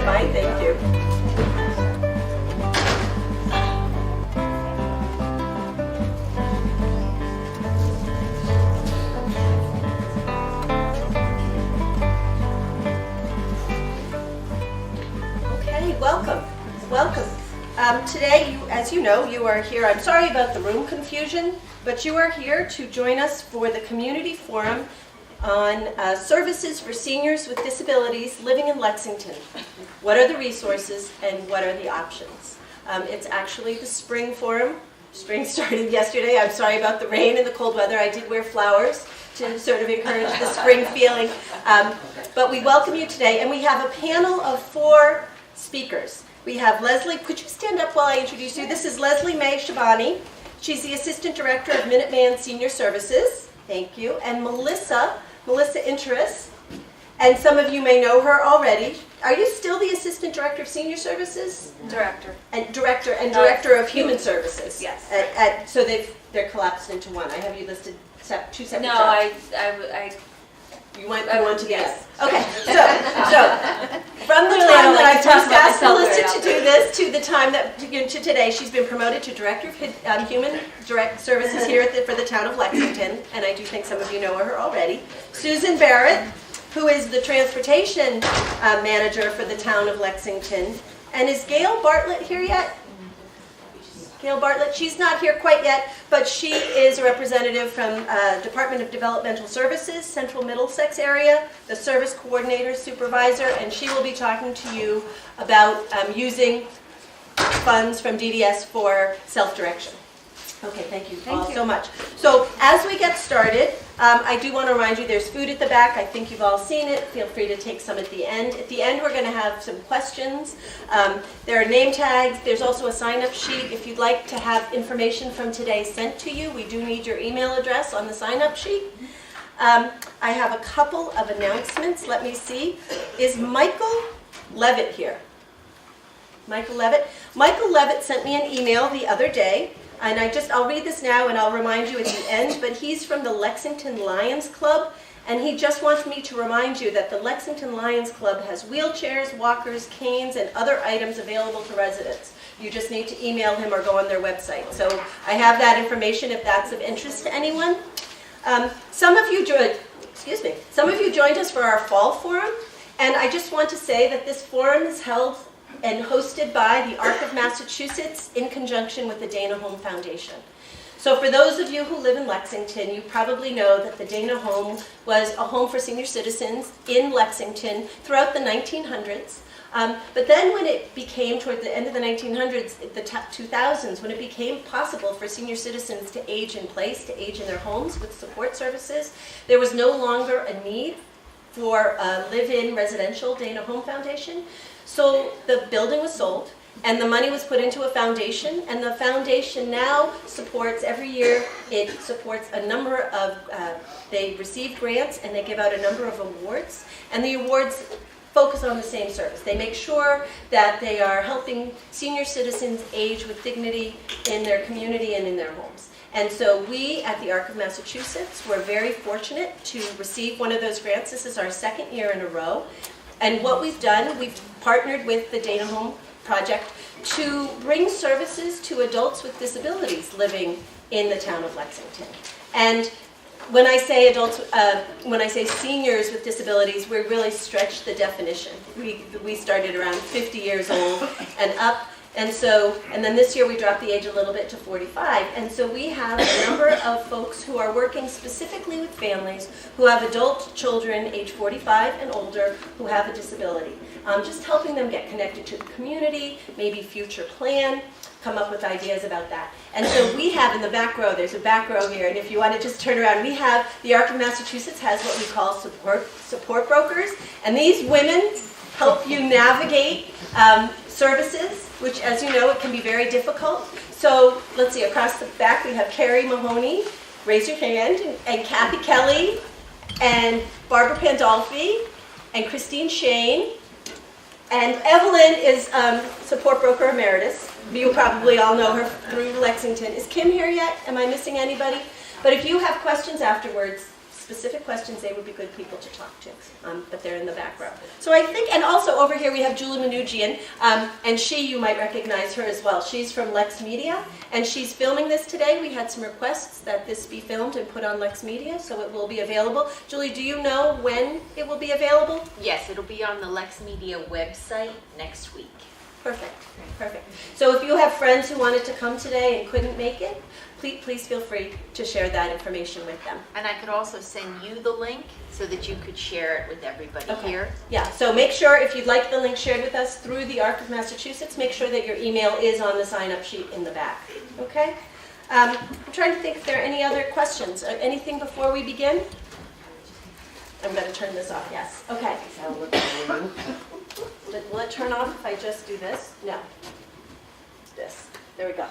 Fine, thank you. Okay, welcome. Today, as you know, you are here. I'm sorry about the room confusion, but you are here to join us for the Community Forum on services for seniors with disabilities living in Lexington. What are the resources and what are the options? It's actually the spring forum. Spring started yesterday. I'm sorry about the rain and the cold weather. I did wear flowers to sort of encourage the spring feeling. But we welcome you today, and we have a panel of 4 speakers. We have Leslie. Could you stand up while I introduce you? This is Leslie May-Chibani. She's the Assistant Director of Minuteman Senior Services. Thank you. And Melissa Interess. And some of you may know her already. Are you still the Assistant Director of Senior Services? Director. And Director of Human Services. Yes. So they're collapsed into one. I have you listed 2 separate No, jobs. You want to be yes. Okay, so from the time that I've just asked Melissa to do this to the time that to today, she's been promoted to Director of Human Services here for the town of Lexington, and I do think some of you know her already. Susan Barrett, who is the Transportation Manager for the town of Lexington, and is Gail Bartlett here yet? Gail Bartlett, she's not here quite yet, but she is a representative from Department of Developmental Services, Central Middlesex area, the Service Coordinator, Supervisor, and she will be talking to you about using funds from DDS for self-direction. Okay, thank you all so much. So as we get started, I do want to remind you there's food at the back. I think you've all seen it. Feel free to take some at the end. At the end, we're going to have some questions. There are name tags. There's also a sign-up sheet. If you'd like to have information from today sent to you, we do need your email address on the sign-up sheet. I have a couple of announcements. Let me see. Is Michael Levitt here? Michael Levitt? Michael Levitt sent me an email the other day. And I'll read this now and I'll remind you at the end, but he's from the Lexington Lions Club, and he just wants me to remind you that the Lexington Lions Club has wheelchairs, walkers, canes, and other items available to residents. You just need to email him or go on their website. So I have that information if that's of interest to anyone. Some of you joined us for our fall forum, and I just want to say that this forum is held and hosted by the ARC of Massachusetts in conjunction with the Dana Home Foundation. So for those of you who live in Lexington, you probably know that the Dana Home was a home for senior citizens in Lexington throughout the 1900s. But then when it became toward the end of the 1900s, the 2000s, when it became possible for senior citizens to age in place, to age in their homes with support services, there was no longer a need for a live-in residential Dana Home Foundation. So the building was sold, and the money was put into a foundation, and the foundation now supports, every year, it supports a number of, they receive grants, and they give out a number of awards, and the awards focus on the same service. They make sure that they are helping senior citizens age with dignity in their community and in their homes. And so we at the ARC of Massachusetts were very fortunate to receive one of those grants. This is our 2nd year in a row. And what we've done, we've partnered with the Dana Home Project to bring services to adults with disabilities living in the town of Lexington. And when I say adults, when I say seniors with disabilities, we really stretched the definition. We started around 50 years old and up. And then this year we dropped the age a little bit to 45. And so we have a number of folks who are working specifically with families who have adult children age 45 and older who have a disability. Just helping them get connected to the community, maybe future plan, come up with ideas about that. And so we have in the back row, there's a back row here, and if you want to just turn around, we have, the ARC of Massachusetts has what we call support brokers. And these women help you navigate services, which, as you know, it can be very difficult. So let's see, across the back we have Carrie Mahoney, raise your hand, and Kathy Kelly, and Barbara Pandolfi, and Christine Shane, and Evelyn is support broker emeritus. You probably all know her through Lexington. Is Kim here yet? Am I missing anybody? But if you have questions afterwards, specific questions, they would be good people to talk to, but they're in the back row. So I think, and also over here we have Julie Minugian, and you might recognize her as well. She's from Lex Media, and she's filming this today. We had some requests that this be filmed and put on Lex Media, so it will be available. Julie, do you know when it will be available? Yes, it'll be on the Lex Media website next week. Perfect, perfect. So if you have friends who wanted to come today and couldn't make it, please feel free to share that information with them. And I could also send you the link so that you could share it with everybody here. Yeah, so make sure if you'd like the link shared with us through the ARC of Massachusetts, make sure that your email is on the sign-up sheet in the back. Okay? I'm trying to think if there are any other questions. Anything before we begin? I'm going to turn this off, yes. Okay. Will it turn off if I just do this? No. This. There we go.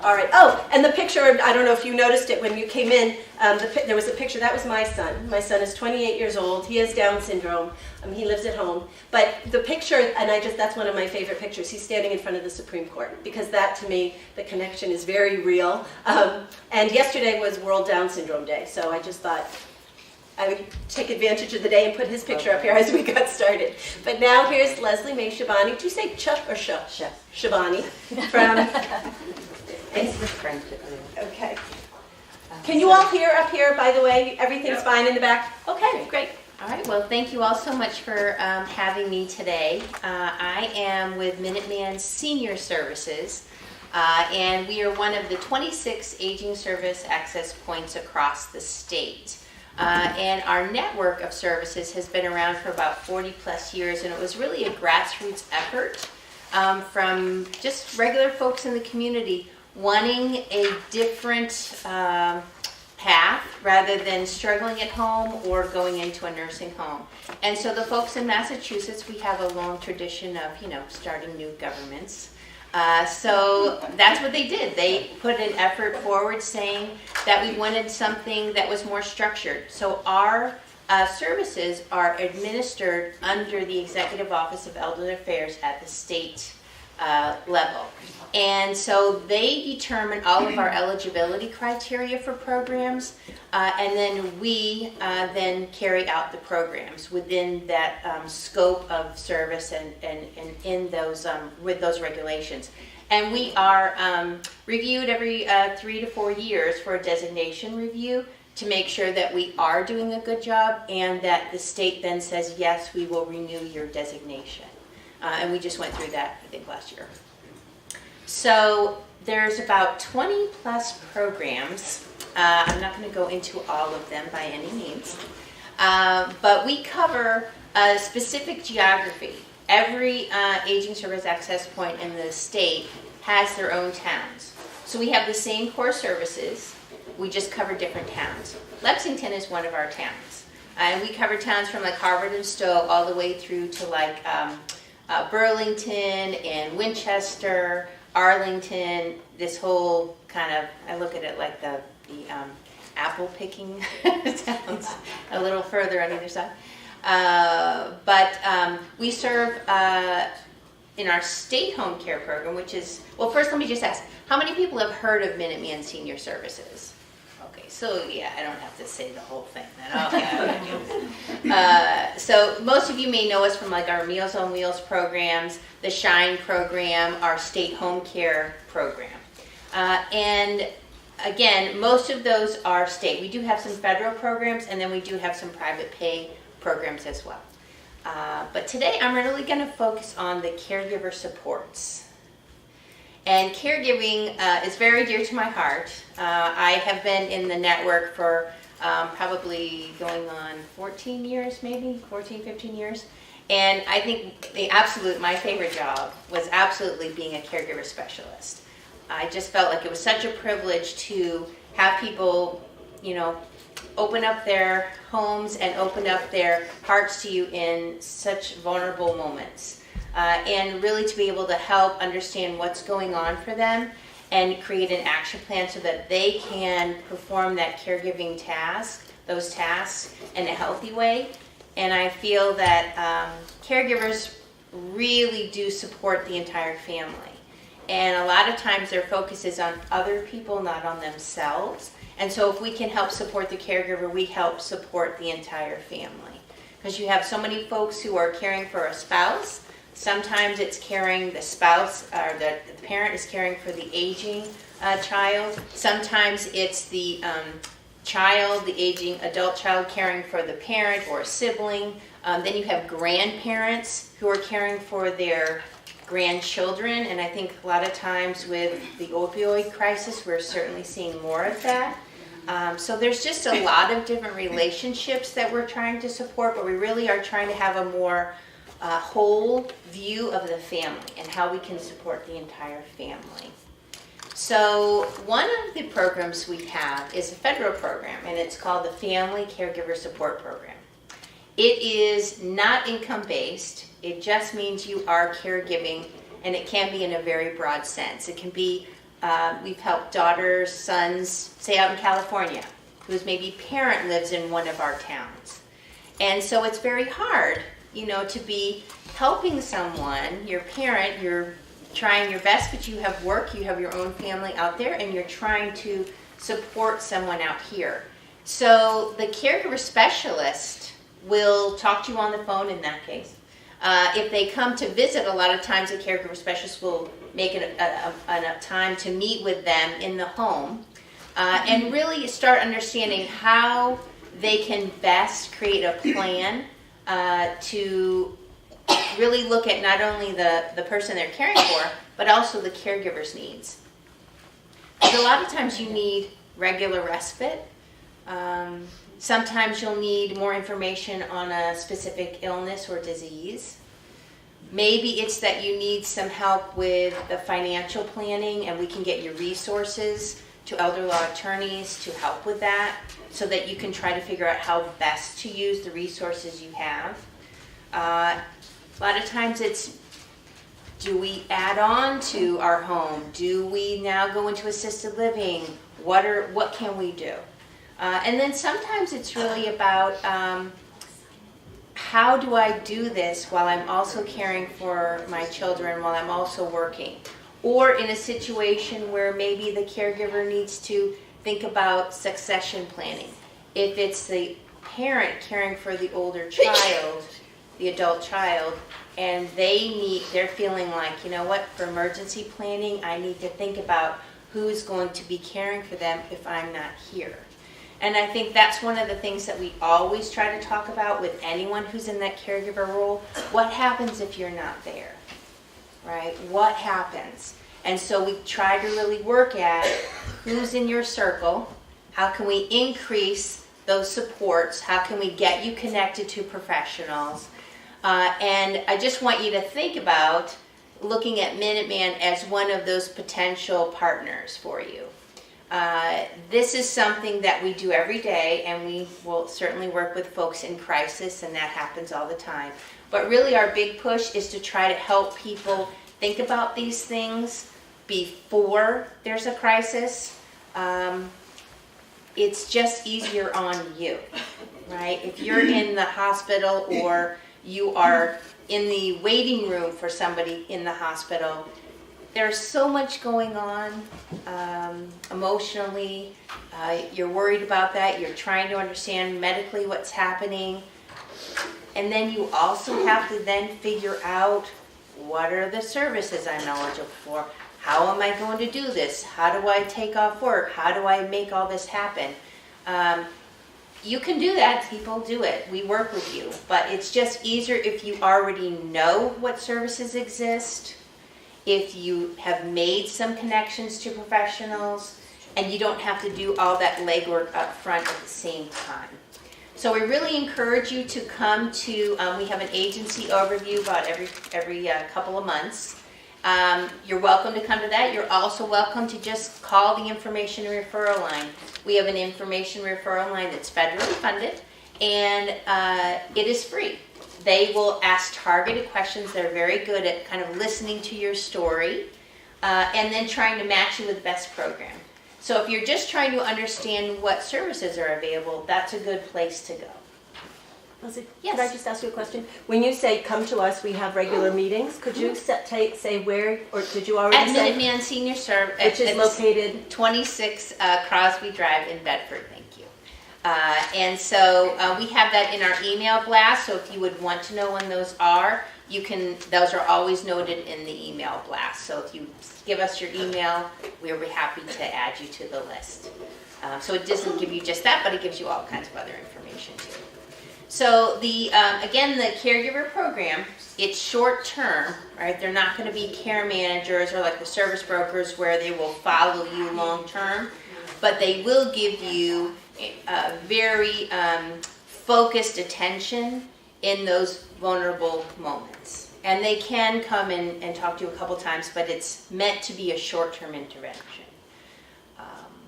All right. Oh, and the picture, I don't know if you noticed it when you came in, there was a picture. That was my son. My son is 28 years old. He has Down syndrome. He lives at home. But the picture, and that's one of my favorite pictures. He's standing in front of the Supreme Court because that, to me, the connection is very real. And yesterday was World Down Syndrome Day, so I just thought I would take advantage of the day and put his picture up here as we got started. But now here's Leslie May-Chibani. Do you say Chuck or Chibani? From... Okay. Can you all hear up here, by the way? Everything's fine in the back? Okay, great. All right, well, thank you all so much for having me today. I am with Minuteman Senior Services, and we are one of the 26 aging service access points across the state. And our network of services has been around for about 40 plus years, and it was really a grassroots effort from just regular folks in the community wanting a different path rather than struggling at home or going into a nursing home. And so the folks in Massachusetts, we have a long tradition of, starting new governments. So that's what they did. They put an effort forward saying that we wanted something that was more structured. So our services are administered under the Executive Office of Elderly Affairs at the state level. And so they determine all of our eligibility criteria for programs, and then we then carry out the programs within that scope of service and in those with those regulations. And we are reviewed every 3 to 4 years for a designation review to make sure that we are doing a good job and that the state then says, yes, we will renew your designation. And we just went through that, I think, last year. So there's about 20 plus programs. I'm not going to go into all of them by any means, but we cover a specific geography. Every aging service access point in the state has their own towns. So we have the same core services, we just cover different towns. Lexington is one of our towns. And we cover towns from like Harvard and Stowe all the way through to like Burlington and Winchester, Arlington, this whole kind of, I look at it like the apple picking towns a little further on either side. But we serve in our state home care program, which is, well, first let me just ask, how many people have heard of Minuteman Senior Services? Okay, so yeah, I don't have to say the whole thing then. Okay. So most of you may know us from like our Meals on Wheels programs, the Shine program, our state home care program. And again, most of those are state. We do have some federal programs, and then we do have some private pay programs as well. But today I'm really going to focus on the caregiver supports. And caregiving is very dear to my heart. I have been in the network for probably going on 14 years, maybe 14, 15 years. And I think my favorite job was absolutely being a caregiver specialist. I just felt like it was such a privilege to have people, open up their homes and open up their hearts to you in such vulnerable moments. And really to be able to help understand what's going on for them and create an action plan so that they can perform that caregiving task, those tasks, in a healthy way. And I feel that caregivers really do support the entire family. And a lot of times their focus is on other people, not on themselves. And so if we can help support the caregiver, we help support the entire family. Because you have so many folks who are caring for a spouse. Sometimes it's caring the spouse, or the parent is caring for the aging child. Sometimes it's the child, the aging adult child, caring for the parent or a sibling. Then you have grandparents who are caring for their grandchildren, and I think a lot of times with the opioid crisis, we're certainly seeing more of that. So there's just a lot of different relationships that we're trying to support, but we really are trying to have a more whole view of the family and how we can support the entire family. So one of the programs we have is a federal program, and it's called the Family Caregiver Support Program. It is not income-based. It just means you are caregiving, and it can be in a very broad sense. It can be, we've helped daughters, sons, say out in California, whose maybe parent lives in one of our towns. And so it's very hard, to be helping someone, your parent, you're trying your best, but you have work, you have your own family out there, and you're trying to support someone out here. So the caregiver specialist will talk to you on the phone in that case. If they come to visit, a lot of times the caregiver specialist will make a time to meet with them in the home and really start understanding how they can best create a plan to really look at not only the person they're caring for, but also the caregiver's needs. Because a lot of times you need regular respite. Sometimes you'll need more information on a specific illness or disease. Maybe it's that you need some help with the financial planning, and we can get you resources to elder law attorneys to help with that, so that you can try to figure out how best to use the resources you have. A lot of times it's, do we add on to our home? Do we now go into assisted living? What can we do? And then sometimes it's really about how do I do this while I'm also caring for my children, while I'm also working? Or in a situation where maybe the caregiver needs to think about succession planning. If it's the parent caring for the older child, the adult child, and they're feeling like, for emergency planning, I need to think about who's going to be caring for them if I'm not here. And I think that's one of the things that we always try to talk about with anyone who's in that caregiver role. What happens if you're not there, right? What happens? And so we try to really work at who's in your circle, how can we increase those supports, how can we get you connected to professionals. And I just want you to think about looking at Minuteman as one of those potential partners for you. This is something that we do every day, and we will certainly work with folks in crisis, and that happens all the time. But really our big push is to try to help people think about these things before there's a crisis. It's just easier on you, right? If you're in the hospital or you are in the waiting room for somebody in the hospital, there's so much going on emotionally. You're worried about that. You're trying to understand medically what's happening. And then you also have to then figure out, what are the services I'm eligible for? How am I going to do this? How do I take off work? How do I make all this happen? You can do that. People do it. We work with you. But it's just easier if you already know what services exist, if you have made some connections to professionals, and you don't have to do all that legwork up front at the same time. So we really encourage you to come to, we have an agency overview about every couple of months. You're welcome to come to that. You're also welcome to just call the information referral line. We have an information referral line that's federally funded, and it is free. They will ask targeted questions. They're very good at kind of listening to your story and then trying to match you with the best program. So if you're just trying to understand what services are available, that's a good place to go. Leslie, Yes. could I just ask you a question? When you say come to us, we have regular meetings, could you say where, or did you already At say? Minuteman Senior Service. Which is located? 26 Crosby Drive in Bedford, thank you. And so we have that in our email blast, so if you would want to know when those are, those are always noted in the email blast. So if you give us your email, we'll be happy to add you to the list. So it doesn't give you just that, but it gives you all kinds of other information too. So again, the Caregiver Program, it's short term, right? They're not going to be care managers or like the service brokers where they will follow you long term, but they will give you very focused attention in those vulnerable moments. And they can come in and talk to you a couple times, but it's meant to be a short-term intervention.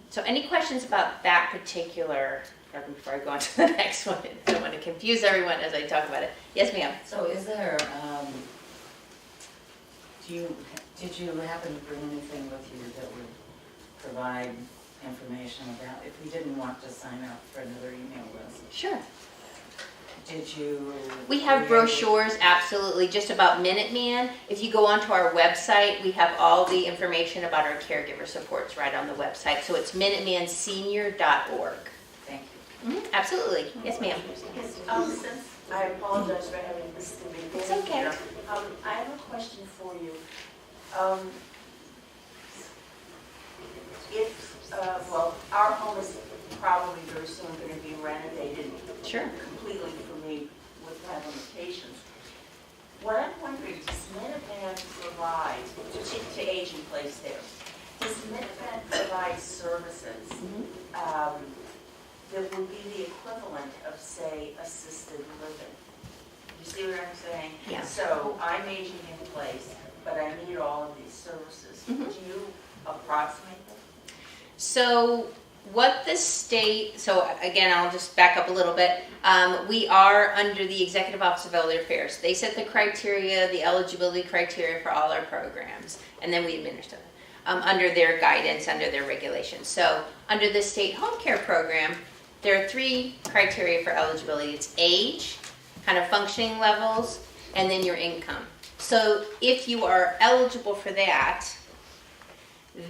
So any questions about that particular, or before I go on to the next one, I don't want to confuse everyone as I talk about it. Yes, ma'am. So is there, did you happen to bring anything with you that would provide information about, if we didn't want to sign up for another email list? Sure. Did you? We have brochures, absolutely, just about Minuteman. If you go onto our website, we have all the information about our caregiver supports right on the website. So it's minutemansenior.org. Thank you. Absolutely. Yes, ma'am. Yes, since I apologize for having missed the beginning. It's okay. here. I have a question for you. Well, our home is probably very soon going to be renovated Sure. completely for me with my limitations. What I'm wondering, does Minuteman provide, to age in place there, does Minuteman provide services that would be the equivalent of, say, assisted living? You see what I'm saying? Yeah. So I'm aging in place, but I need all of these services. Mhm. Do you approximate them? So what the state, so again, I'll just back up a little bit. We are under the Executive Office of Elder Affairs. They set the criteria, the eligibility criteria for all our programs, and then we administer them under their guidance, under their regulations. So under the state home care program, there are 3 criteria for eligibility. It's age, kind of functioning levels, and then your income. So if you are eligible for that,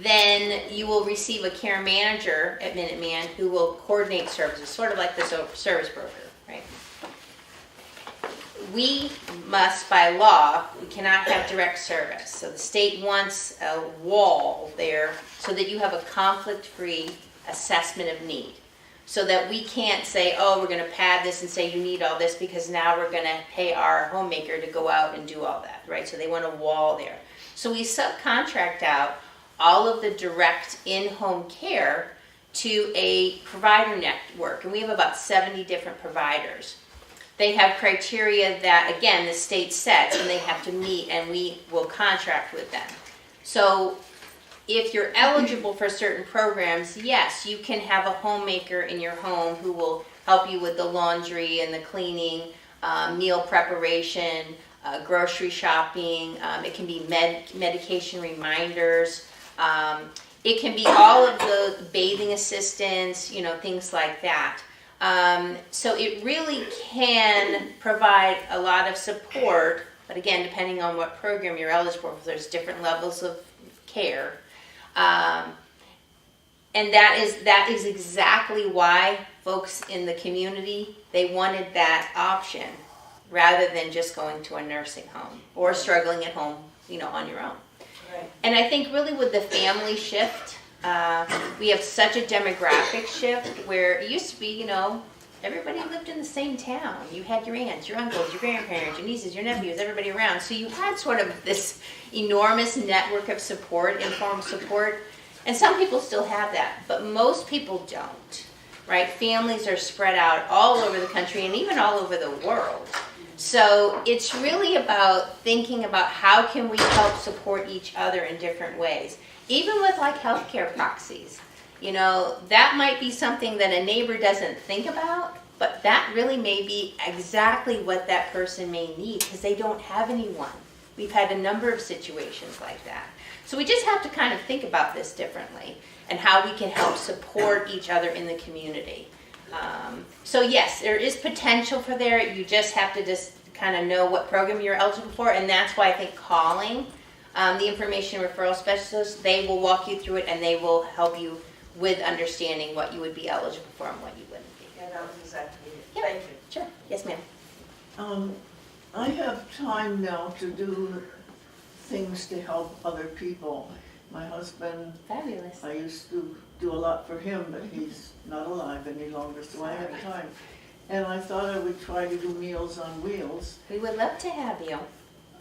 then you will receive a care manager at Minuteman who will coordinate services, sort of like the service broker, right? We must, by law, we cannot have direct service. So the state wants a wall there so that you have a conflict-free assessment of need. So that we can't say, oh, we're going to pad this and say you need all this because now we're going to pay our homemaker to go out and do all that, right? So they want a wall there. So we subcontract out all of the direct in-home care to a provider network, and we have about 70 different providers. They have criteria that, again, the state sets, and they have to meet, and we will contract with them. So if you're eligible for certain programs, yes, you can have a homemaker in your home who will help you with the laundry and the cleaning, meal preparation, grocery shopping. It can be medication reminders. It can be all of the bathing assistance, things like that. So it really can provide a lot of support, but again, depending on what program you're eligible for, there's different levels of care. And that is exactly why folks in the community, they wanted that option rather than just going to a nursing home or struggling at home, on your own. Right. And I think really with the family shift, we have such a demographic shift where it used to be, everybody lived in the same town. You had your aunts, your uncles, your grandparents, your nieces, your nephews, everybody around. So you had sort of this enormous network of support, informal support. And some people still have that, but most people don't, right? Families are spread out all over the country and even all over the world. So it's really about thinking about how can we help support each other in different ways. Even with like healthcare proxies, that might be something that a neighbor doesn't think about, but that really may be exactly what that person may need because they don't have anyone. We've had a number of situations like that. So we just have to kind of think about this differently and how we can help support each other in the community. So yes, there is potential for there. You just have to just kind of know what program you're eligible for, and that's why I think calling the information referral specialist, they will walk you through it and they will help you with understanding what you would be eligible for and what you wouldn't be. Yeah, that was exactly it. Yeah. Thank you. Sure. Yes, ma'am. I have time now to do things to help other people. My husband, Fabulous. I used to do a lot for him, but he's not alive any longer, so I have time. And I thought I would try to do Meals on Wheels. We would love to have you.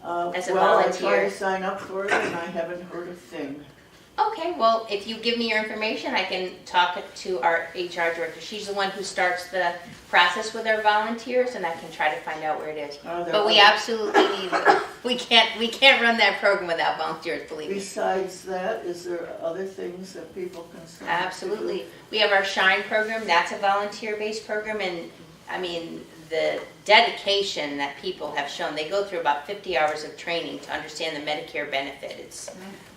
As a Well, I volunteer. tried to sign up for it and I haven't heard a thing. Okay, well, if you give me your information, I can talk to our HR director. She's the one who starts the process with our volunteers, and I can try to find out where it is. Are there But we other- absolutely need it. We can't run that program without volunteers, believe me. Besides that, is there other things that people can sign up to do? Absolutely. We have our Shine program. That's a volunteer-based program, and I mean, the dedication that people have shown, they go through about 50 hours of training to understand the Medicare benefit. It's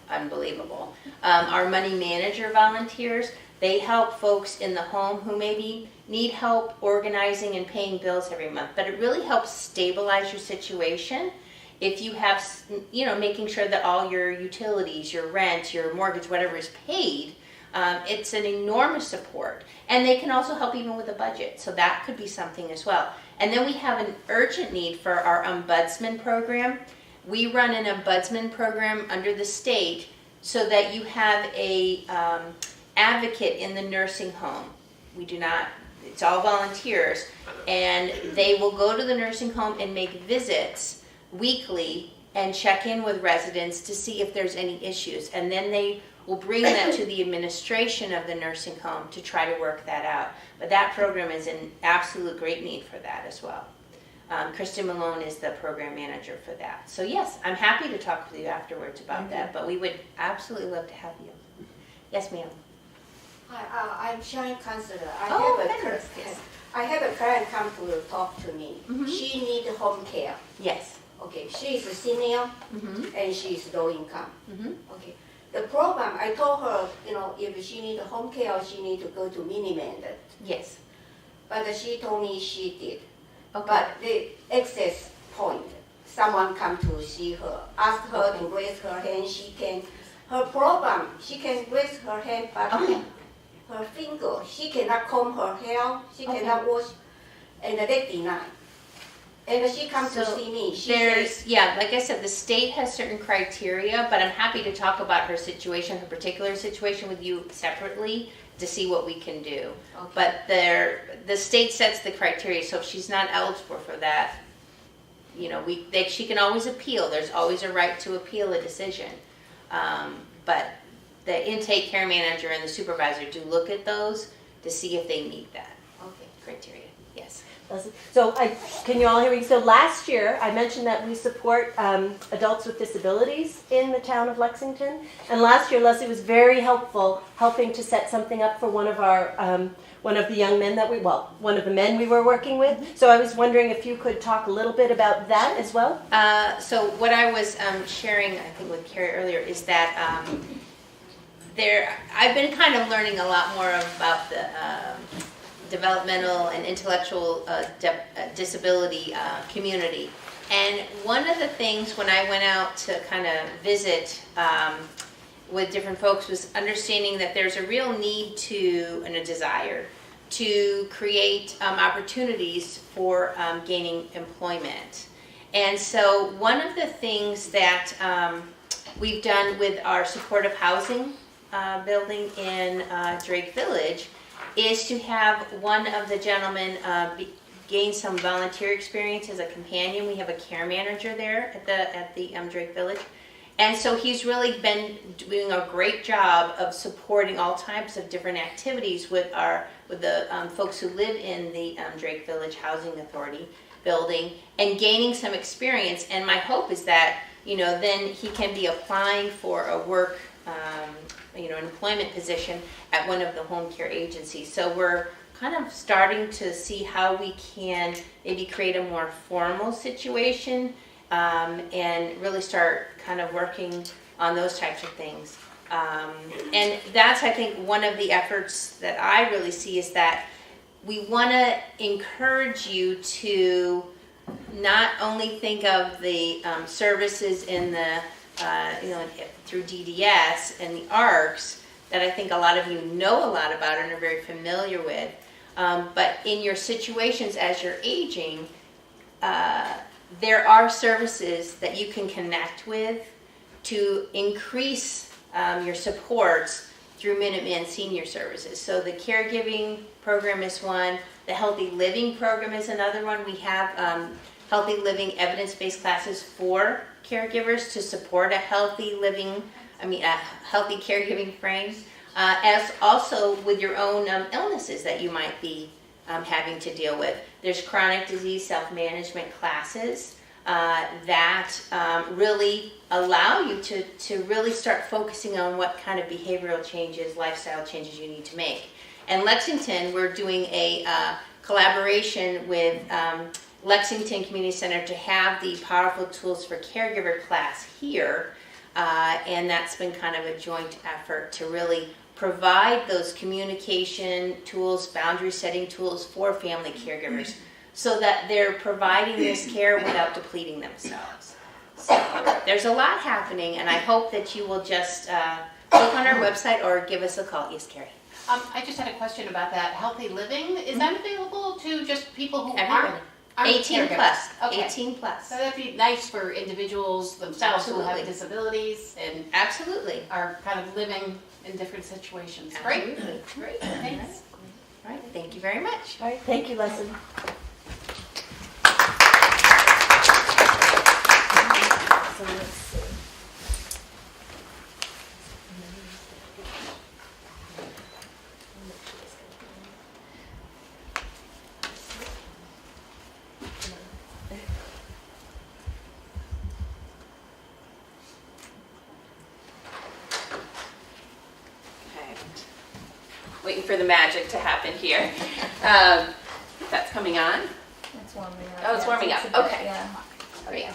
unbelievable. Our money manager volunteers, they help folks in the home who maybe need help organizing and paying bills every month, but it really helps stabilize your situation. If you have, making sure that all your utilities, your rent, your mortgage, whatever is paid, it's an enormous support. And they can also help even with a budget, so that could be something as well. And then we have an urgent need for our ombudsman program. We run an ombudsman program under the state so that you have a advocate in the nursing home. We do not, it's all volunteers, and they will go to the nursing home and make visits weekly and check in with residents to see if there's any issues. And then they will bring that to the administration of the nursing home to try to work that out. But that program is an absolute great need for that as well. Kristen Malone is the program manager for that. So yes, I'm happy to talk with you afterwards about that, but we would absolutely love to have you. Yes, ma'am. Hi, I'm Shine Counselor. Fabulous. Yes. I have a client come to talk to me. Mhm. She need home care. Yes. Okay, she is a senior Mm-hmm. and she is low income. Mm-hmm. Okay, the problem, I told her, if she need home care, she need to go to Minuteman. Yes. But she told me she did. Okay. But the access point, someone come to see her, ask her to raise her hand, she can, her problem, she can raise her hand, but Okay. her finger, she cannot comb her hair, she Okay. cannot wash, and they deny. And she comes to So see me, she There's, says, like I said, the state has certain criteria, but I'm happy to talk about her situation, her particular situation with you separately to see what we can do. Okay. But the state sets the criteria, so if she's not eligible for that, she can always appeal. There's always a right to appeal a decision. But the intake care manager and the supervisor do look at those to see if they meet that okay. criteria. Yes. So can you all hear me? So last year, I mentioned that we support adults with disabilities in the town of Lexington. And last year, Leslie was very helpful helping to set something up for one of the young men one of the men we were working with. So I was wondering if you could talk a little bit about that as well. So what I was sharing, I think with Carrie earlier, is that I've been kind of learning a lot more about the developmental and intellectual disability community. And one of the things when I went out to kind of visit with different folks was understanding that there's a real need to and a desire to create opportunities for gaining employment. And so one of the things that we've done with our supportive housing building in Drake Village is to have one of the gentlemen gain some volunteer experience as a companion. We have a care manager there at the Drake Village. And so he's really been doing a great job of supporting all types of different activities with the folks who live in the Drake Village Housing Authority building and gaining some experience. And my hope is that, then he can be applying for a work an employment position at one of the home care agencies. So we're kind of starting to see how we can maybe create a more formal situation and really start kind of working on those types of things. And that's, I think, one of the efforts that I really see is that we want to encourage you to not only think of the services in the, through DDS and the ARCs that I think a lot of you know a lot about and are very familiar with, but in your situations as you're aging, there are services that you can connect with to increase your supports through Minuteman Senior Services. So the caregiving program is one, the healthy living program is another one. We have healthy living evidence-based classes for caregivers to support a healthy living, a healthy caregiving frame, as also with your own illnesses that you might be having to deal with. There's chronic disease self-management classes that really allow you to really start focusing on what kind of behavioral changes, lifestyle changes you need to make. And Lexington, we're doing a collaboration with Lexington Community Center to have the Powerful Tools for Caregiver class here, and that's been kind of a joint effort to really provide those communication tools, boundary setting tools for family caregivers so that they're providing this care without depleting themselves. So there's a lot happening, and I hope that you will just look on our website or give us a call. Yes, Carrie? I just had a question about that. Healthy living, is that available to just people who Everybody. aren't 18 caregivers? plus. Okay. 18 plus. So that'd be nice for individuals themselves who Absolutely. have disabilities and Absolutely. are kind of living in different situations. Absolutely. Great, thanks. All right, thank you very much. All right, thank you, Leslie. So let's see. Waiting for the magic to happen here. That's coming on. It's warming up. Oh, it's Yeah, warming a up. bit, Okay. Yeah. Great.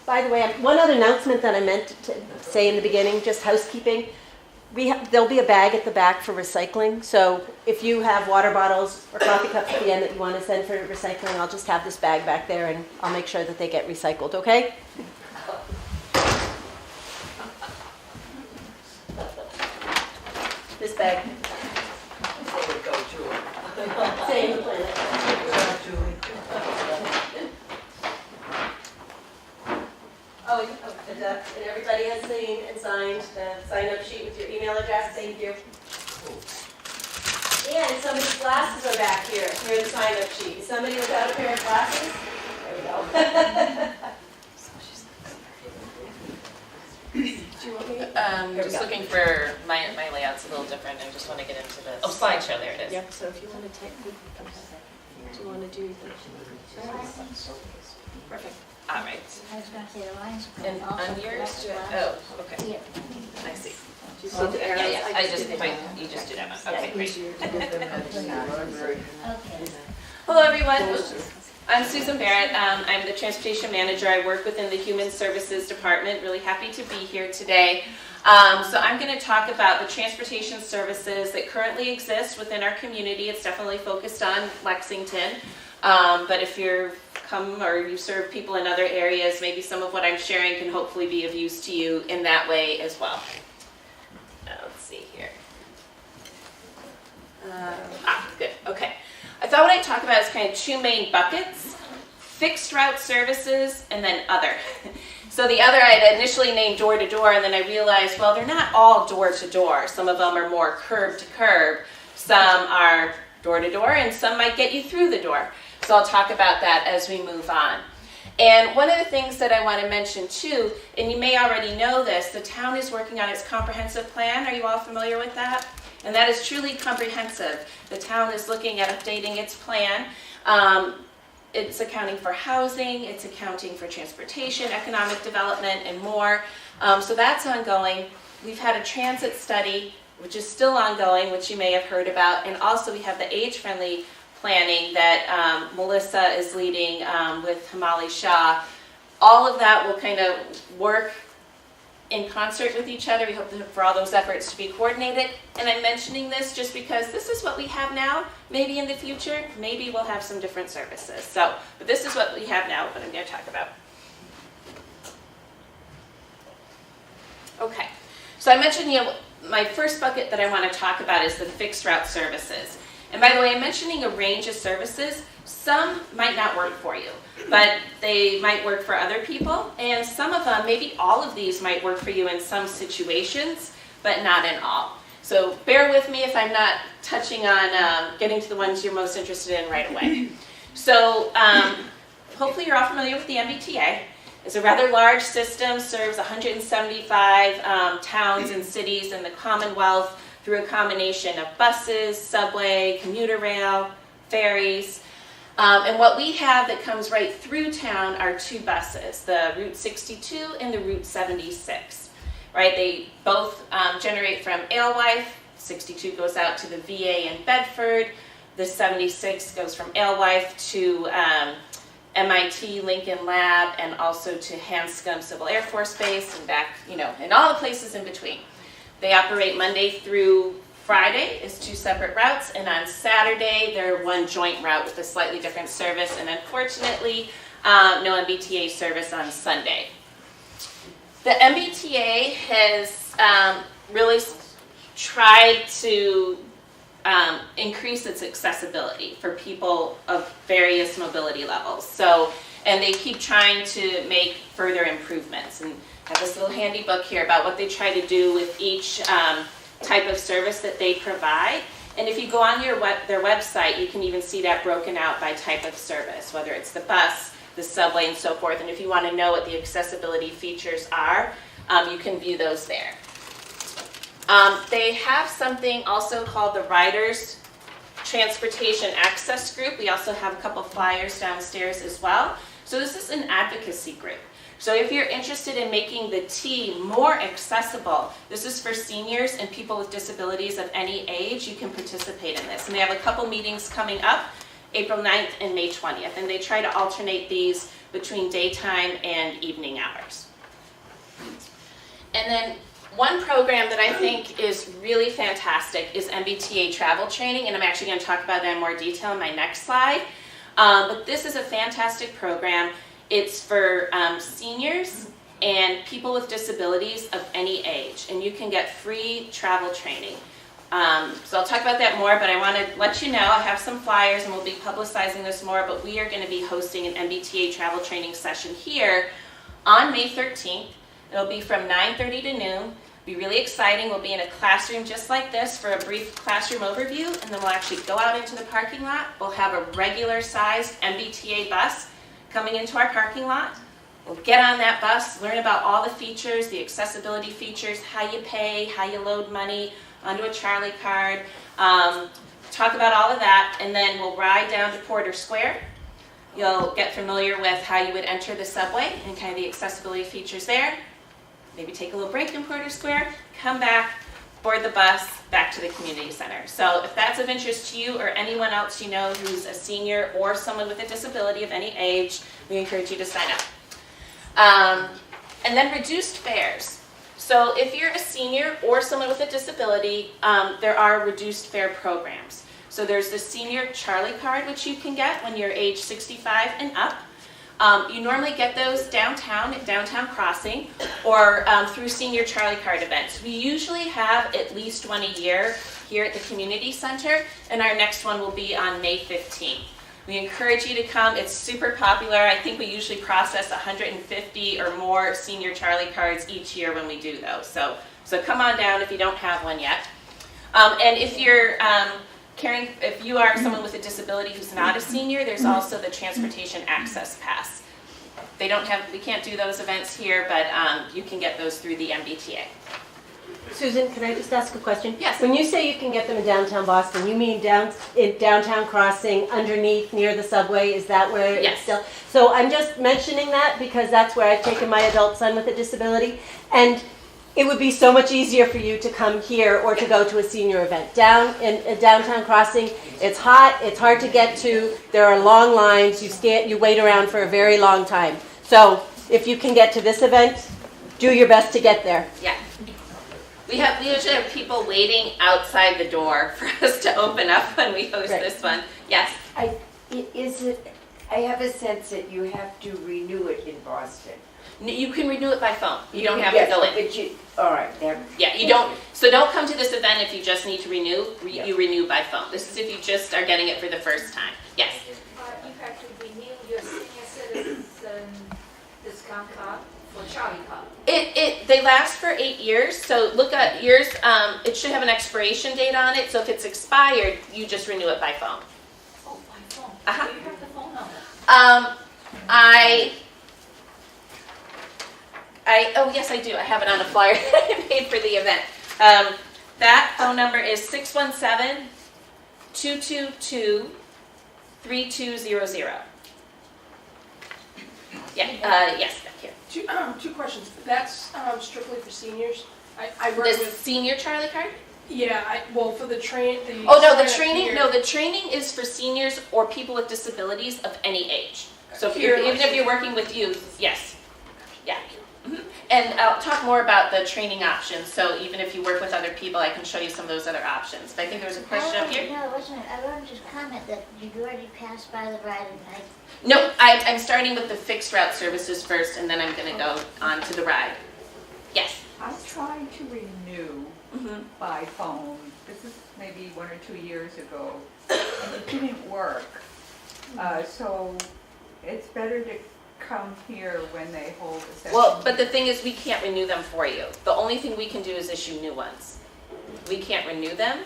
By the way, one other announcement that I meant to say in the beginning, just housekeeping. There'll be a bag at the back for recycling. So if you have water bottles or coffee cups at the end that you want to send for recycling, I'll just have this bag back there and I'll make sure that they get recycled, okay? This bag. Save the planet. And everybody has seen and signed the sign-up sheet with your email address. Thank you. And somebody's glasses are back here. Here's the sign-up sheet. Is somebody without a pair of glasses? There we go. Do you want me? Just looking for my layout's a little different. I just want to get into the slideshow. There it is. Yep. So if you want to take, do you want to do the? Perfect. All right. I was going to say the lines. And on yours, okay. Yeah. I see. Yeah. I just you just do that one. Okay, great. Okay. Hello, everyone. I'm Susan Barrett. I'm the Transportation Manager. I work within the Human Services Department. Really happy to be here today. So I'm going to talk about the transportation services that currently exist within our community. It's definitely focused on Lexington. But if you're come or you serve people in other areas, maybe some of what I'm sharing can hopefully be of use to you in that way as well. Let's see here. Good. Okay. I thought what I'd talk about is kind of two main buckets: fixed route services and then other. So the other I had initially named door to door, and then I realized, well, they're not all door to door. Some of them are more curb to curb. Some are door to door, and some might get you through the door. So I'll talk about that as we move on. And one of the things that I want to mention too, and you may already know this, the town is working on its comprehensive plan. Are you all familiar with that? And that is truly comprehensive. The town is looking at updating its plan. It's accounting for housing, it's accounting for transportation, economic development, and more. So that's ongoing. We've had a transit study, which is still ongoing, which you may have heard about. And also we have the age-friendly planning that Melissa is leading with Hamali Shah. All of that will kind of work in concert with each other. We hope for all those efforts to be coordinated. And I'm mentioning this just because this is what we have now. Maybe in the future, maybe we'll have some different services. So, but this is what we have now, what I'm going to talk about. Okay, so I mentioned, my first bucket that I want to talk about is the fixed route services. And by the way, I'm mentioning a range of services. Some might not work for you, but they might work for other people. And some of them, maybe all of these might work for you in some situations, but not in all. So bear with me if I'm not touching on getting to the ones you're most interested in right away. So hopefully you're all familiar with the MBTA. It's a rather large system, serves 175 towns and cities in the Commonwealth through a combination of buses, subway, commuter rail, ferries. And what we have that comes right through town are two buses, the Route 62 and the Route 76. Right? They both generate from Alewife. 62 goes out to the VA in Bedford. The 76 goes from Alewife to MIT Lincoln Lab and also to Hanscom Civil Air Force Base and back, and all the places in between. They operate Monday through Friday is two separate routes, and on Saturday they're one joint route with a slightly different service, and unfortunately no MBTA service on Sunday. The MBTA has really tried to increase its accessibility for people of various mobility levels. So, and they keep trying to make further improvements. And I have this little handy book here about what they try to do with each type of service that they provide. And if you go on their website, you can even see that broken out by type of service, whether it's the bus, the subway, and so forth. And if you want to know what the accessibility features are, you can view those there. They have something also called the Riders Transportation Access Group. We also have a couple flyers downstairs as well. So this is an advocacy group. So if you're interested in making the T more accessible, this is for seniors and people with disabilities of any age. You can participate in this. And they have a couple meetings coming up, April 9th and May 20th. And they try to alternate these between daytime and evening hours. And then one program that I think is really fantastic is MBTA travel training, and I'm actually going to talk about that in more detail in my next slide. But this is a fantastic program. It's for seniors and people with disabilities of any age, and you can get free travel training. So I'll talk about that more, but I want to let you know I have some flyers, and we'll be publicizing this more, but we are going to be hosting an MBTA travel training session here on May 13th. It'll be from 9:30 to noon. It'll be really exciting. We'll be in a classroom just like this for a brief classroom overview, and then we'll actually go out into the parking lot. We'll have a regular-sized MBTA bus coming into our parking lot. We'll get on that bus, learn about all the features, the accessibility features, how you pay, how you load money onto a Charlie card, talk about all of that, and then we'll ride down to Porter Square. You'll get familiar with how you would enter the subway and kind of the accessibility features there. Maybe take a little break in Porter Square, come back, board the bus, back to the community center. So if that's of interest to you or anyone else you know who's a senior or someone with a disability of any age, we encourage you to sign up. And then reduced fares. So if you're a senior or someone with a disability, there are reduced fare programs. So there's the Senior Charlie card, which you can get when you're age 65 and up. You normally get those downtown at Downtown Crossing or through Senior Charlie card events. We usually have at least one a year here at the community center, and our next one will be on May 15th. We encourage you to come. It's super popular. I think we usually process 150 or more Senior Charlie cards each year when we do those. So come on down if you don't have one yet. And if you're if you are someone with a disability who's not a senior, there's also the Transportation Access Pass. We can't do those events here, but you can get those through the MBTA. Susan, can I just ask a question? Yes. When you say you can get them in downtown Boston, you mean downtown Crossing underneath near the subway? Is that where Yes. it's still? So I'm just mentioning that because that's where I've taken my adult son with a disability. And it would be so much easier for you to come here or to go to a senior event. Down in downtown Crossing, it's hot, it's hard to get to, there are long lines, you wait around for a very long time. So if you can get to this event, do your best to get there. Yeah. We usually have people waiting outside the door for us to open up when we host this one. Yes? I have a sense that you have to renew it in Boston. You can renew it by phone. You don't have to go in. But all right, there. Yeah, you don't. So don't come to this event if you just need to renew. You renew by phone. This is if you just are getting it for the first time. Yes? You have to renew your senior citizen discount card for Charlie card. They last for 8 years. So look at yours. It should have an expiration date on it. So if it's expired, you just renew it by phone. Oh, by phone. Uh-huh. Do you have the phone number? Oh yes, I do. I have it on a flyer I made for the event. That phone number is 617-222-3200. Yeah. Yes. Back here. Two questions. That's strictly for seniors. I work The with. senior Charlie card? Yeah. Well, for the train. Oh no, the training. No, the training is for seniors or people with disabilities of any age. So even if you're working with youth, yes. Yeah. Mm-hmm. And I'll talk more about the training options. So even if you work with other people, I can show you some of those other options. But I think there was a question up here. No, it wasn't. I wanted to comment that you already passed by the ride and No, I'm starting with the fixed route services first, and then I'm going to go on to the ride. Yes. I'm trying to renew by phone. This is maybe 1 or 2 years ago, and it didn't work. So it's better to come here when they hold a session. Well, but the thing is, we can't renew them for you. The only thing we can do is issue new ones. We can't renew them.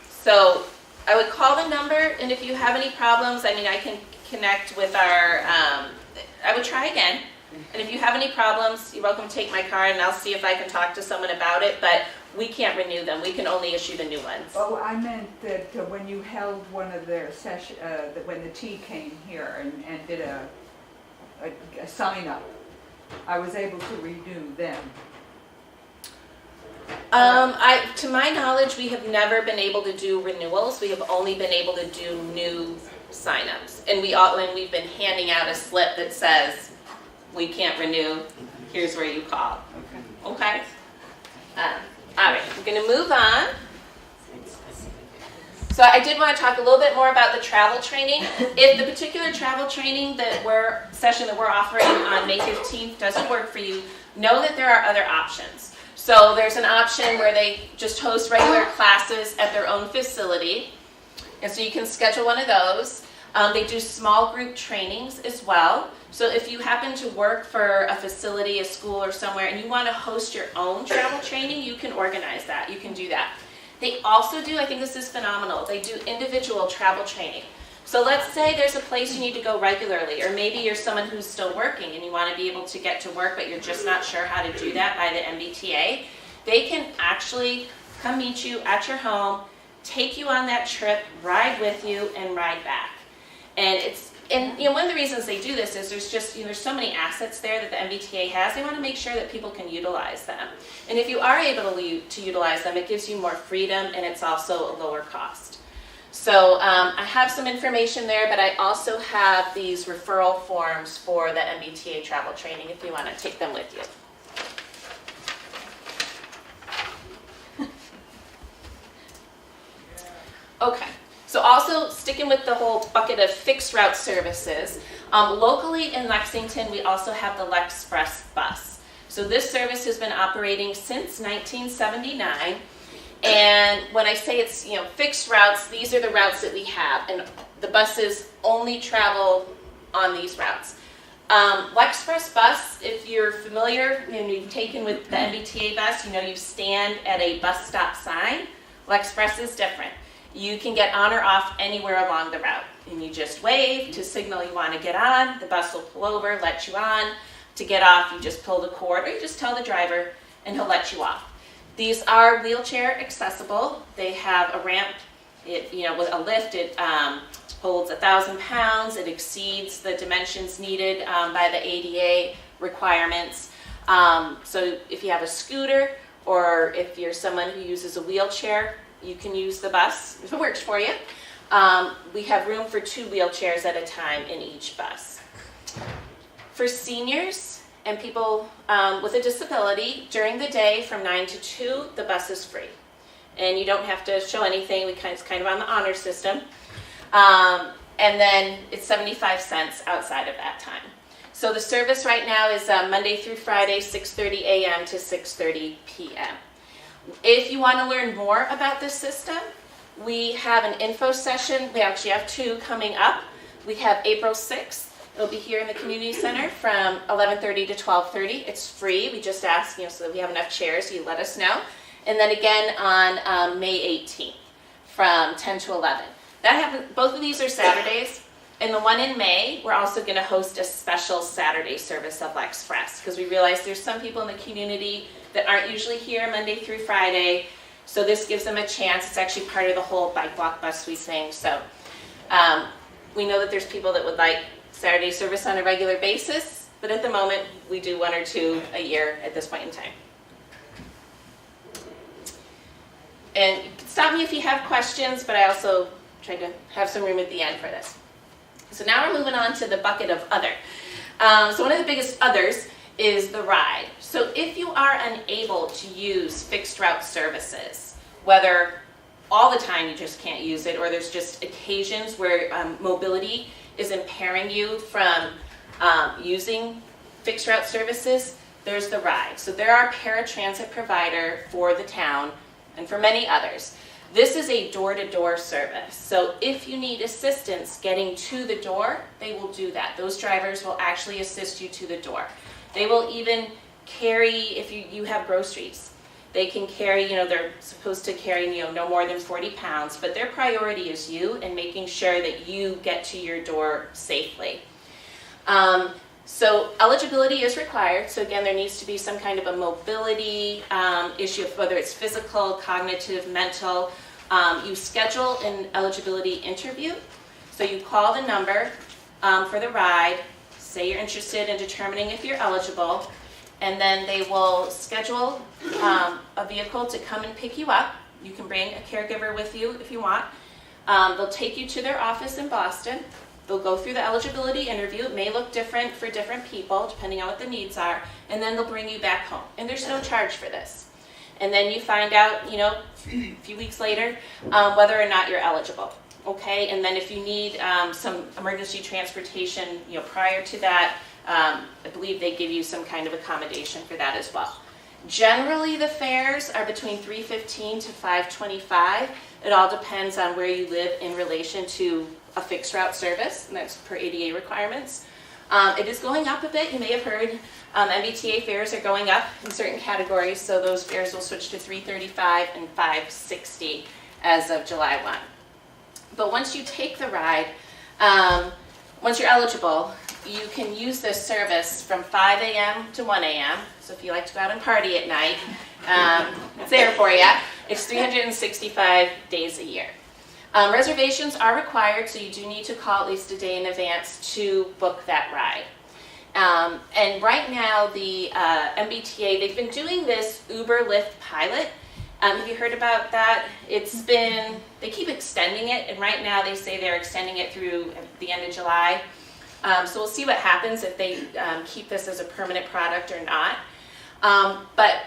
So I would call the number, and if you have any problems, I mean, I can connect with our, I would try again. And if you have any problems, you're welcome to take my card, and I'll see if I can talk to someone about it. But we can't renew them. We can only issue the new ones. Oh, I meant that when you held one of their sessions, when the T came here and did a sign up, I was able to renew them. To my knowledge, we have never been able to do renewals. We have only been able to do new signups, and we've been handing out a slip that says we can't renew. Here's where you call. Okay. All right, we're going to move on. So I did want to talk a little bit more about the travel training. If the particular travel training session that we're offering on May 15th doesn't work for you, know that there are other options. So there's an option where they just host regular classes at their own facility. And so you can schedule one of those. They do small group trainings as well. So if you happen to work for a facility, a school, or somewhere, and you want to host your own travel training, you can organize that. You can do that. They also do, I think this is phenomenal, they do individual travel training. So let's say there's a place you need to go regularly, or maybe you're someone who's still working and you want to be able to get to work, but you're just not sure how to do that by the MBTA. They can actually come meet you at your home, take you on that trip, ride with you, and ride back. And one of the reasons they do this is there's so many assets there that the MBTA has. They want to make sure that people can utilize them. And if you are able to utilize them, it gives you more freedom, and it's also a lower cost. So I have some information there, but I also have these referral forms for the MBTA travel training if you want to take them with you. Okay. So also sticking with the whole bucket of fixed route services, locally in Lexington, we also have the LexPress Bus. So this service has been operating since 1979. And when I say it's fixed routes, these are the routes that we have, and the buses only travel on these routes. LexPress Bus, if you're familiar and you've taken with the MBTA bus, you stand at a bus stop sign. LexPress is different. You can get on or off anywhere along the route, and you just wave to signal you want to get on. The bus will pull over, let you on. To get off, you just pull the cord, or you just tell the driver, and he'll let you off. These are wheelchair accessible. They have a ramp. With a lift, it holds 1,000 pounds. It exceeds the dimensions needed by the ADA requirements. So if you have a scooter or if you're someone who uses a wheelchair, you can use the bus if it works for you. We have room for 2 wheelchairs at a time in each bus. For seniors and people with a disability, during the day from 9 to 2, the bus is free. And you don't have to show anything. It's kind of on the honor system. And then it's 75 cents outside of that time. So the service right now is Monday through Friday, 6:30 a.m. to 6:30 p.m. If you want to learn more about this system, we have an info session. We actually have 2 coming up. We have April 6th. It'll be here in the community center from 11:30 to 12:30. It's free. We just ask, so that we have enough chairs. You let us know. And then again on May 18th from 10 to 11. Both of these are Saturdays. And the one in May, we're also going to host a special Saturday service of LexPress because we realize there's some people in the community that aren't usually here Monday through Friday. So this gives them a chance. It's actually part of the whole bike walk bus sweep thing. So we know that there's people that would like Saturday service on a regular basis, but at the moment we do 1 or 2 a year at this point in time. And you can stop me if you have questions, but I also try to have some room at the end for this. So now we're moving on to the bucket of other. So one of the biggest others is the ride. So if you are unable to use fixed route services, whether all the time you just can't use it, or there's just occasions where mobility is impairing you from using fixed route services, there's the ride. So they're our paratransit provider for the town and for many others. This is a door-to-door service. So if you need assistance getting to the door, they will do that. Those drivers will actually assist you to the door. They will even carry, if you have groceries, they can carry, they're supposed to carry, no more than 40 pounds, but their priority is you and making sure that you get to your door safely. So eligibility is required. So again, there needs to be some kind of a mobility issue, whether it's physical, cognitive, mental. You schedule an eligibility interview. So you call the number for the ride, say you're interested in determining if you're eligible, and then they will schedule a vehicle to come and pick you up. You can bring a caregiver with you if you want. They'll take you to their office in Boston. They'll go through the eligibility interview. It may look different for different people, depending on what the needs are, and then they'll bring you back home. And there's no charge for this. And then you find out, a few weeks later, whether or not you're eligible. Okay, and then if you need some emergency transportation, prior to that, I believe they give you some kind of accommodation for that as well. Generally, the fares are between $3.15 to $5.25. It all depends on where you live in relation to a fixed route service, and that's per ADA requirements. It is going up a bit. You may have heard MBTA fares are going up in certain categories, so those fares will switch to $3.35 and $5.60 as of July 1. But once you take the ride, once you're eligible, you can use this service from 5 a.m. to 1 a.m. So if you like to go out and party at night, it's there for you. It's 365 days a year. Reservations are required, so you do need to call at least a day in advance to book that ride. And right now, the MBTA, they've been doing this Uber Lyft pilot. Have you heard about that? They keep extending it, and right now they say they're extending it through the end of July. So we'll see what happens if they keep this as a permanent product or not. But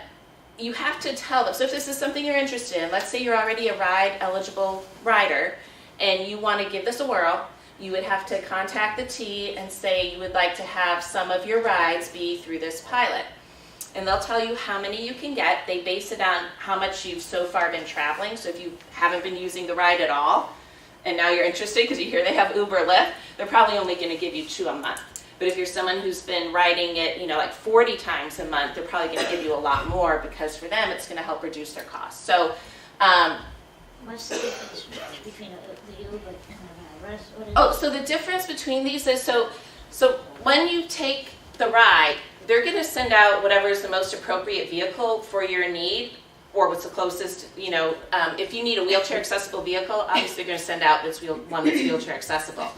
you have to tell them. So if this is something you're interested in, let's say you're already a ride-eligible rider, and you want to give this a whirl, you would have to contact the T and say you would like to have some of your rides be through this pilot. And they'll tell you how many you can get. They base it on how much you've so far been traveling. So if you haven't been using the ride at all, and now you're interested because you hear they have Uber Lyft, they're probably only going to give you 2 a month. But if you're someone who's been riding it, like 40 times a month, they're probably going to give you a lot more because for them it's going to help reduce their costs. So, what's the difference between the Uber and the rest? So the difference between these is so when you take the ride, they're going to send out whatever is the most appropriate vehicle for your need, or what's the closest. If you need a wheelchair accessible vehicle, obviously they're going to send out one that's wheelchair accessible.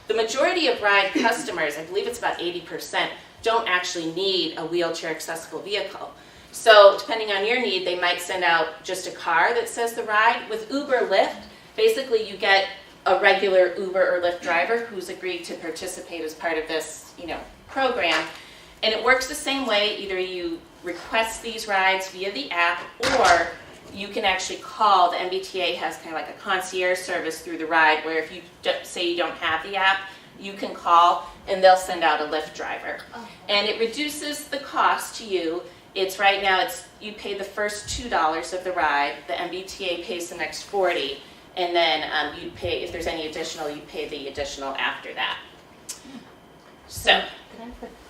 The majority of ride customers, I believe it's about 80%, don't actually need a wheelchair accessible vehicle. So depending on your need, they might send out just a car that says the ride. With Uber, Lyft, basically you get a regular Uber or Lyft driver who's agreed to participate as part of this, program. And it works the same way. Either you request these rides via the app, or you can actually call. The MBTA has kind of like a concierge service through the ride, where if you say you don't have the app, you can call and they'll send out a Lyft driver. And it reduces the cost to you. Right now you pay the first $2 of the ride, the MBTA pays the next $40, and then you pay, if there's any additional, you pay the additional after that. So.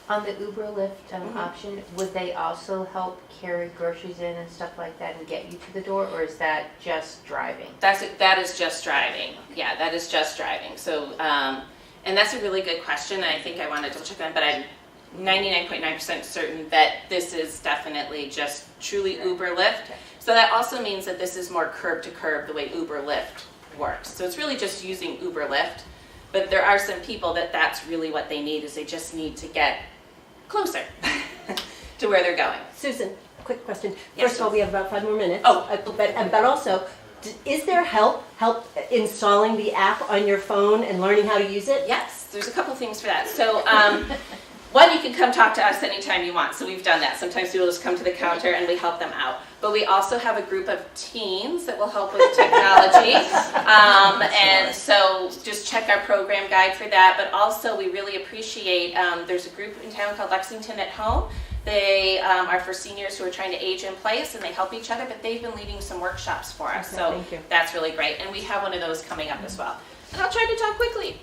On the Uber Lyft option, would they also help carry groceries in and stuff like that and get you to the door, or is that just driving? That is just driving. Yeah, that is just driving. So, and that's a really good question. I think I want to double check that, but I'm 99.9% certain that this is definitely just truly Uber Lyft. So that also means that this is more curb to curb the way Uber Lyft works. So it's really just using Uber Lyft, but there are some people that's really what they need, is they just need to get closer to where they're going. Susan, quick question. Yes. First of all, we have about 5 more minutes. Oh. But also, is there help installing the app on your phone and learning how to use it? Yes, there's a couple things for that. So one, you can come talk to us anytime you want. So we've done that. Sometimes people just come to the counter and we help them out. But we also have a group of teens that will help with technology. And so just check our program guide for that. But also we really appreciate, there's a group in town called Lexington at Home. They are for seniors who are trying to age in place, and they help each other, but they've been leading some workshops for us. Okay, so thank you. That's really great. And we have one of those coming up as well. And I'll try to talk quickly.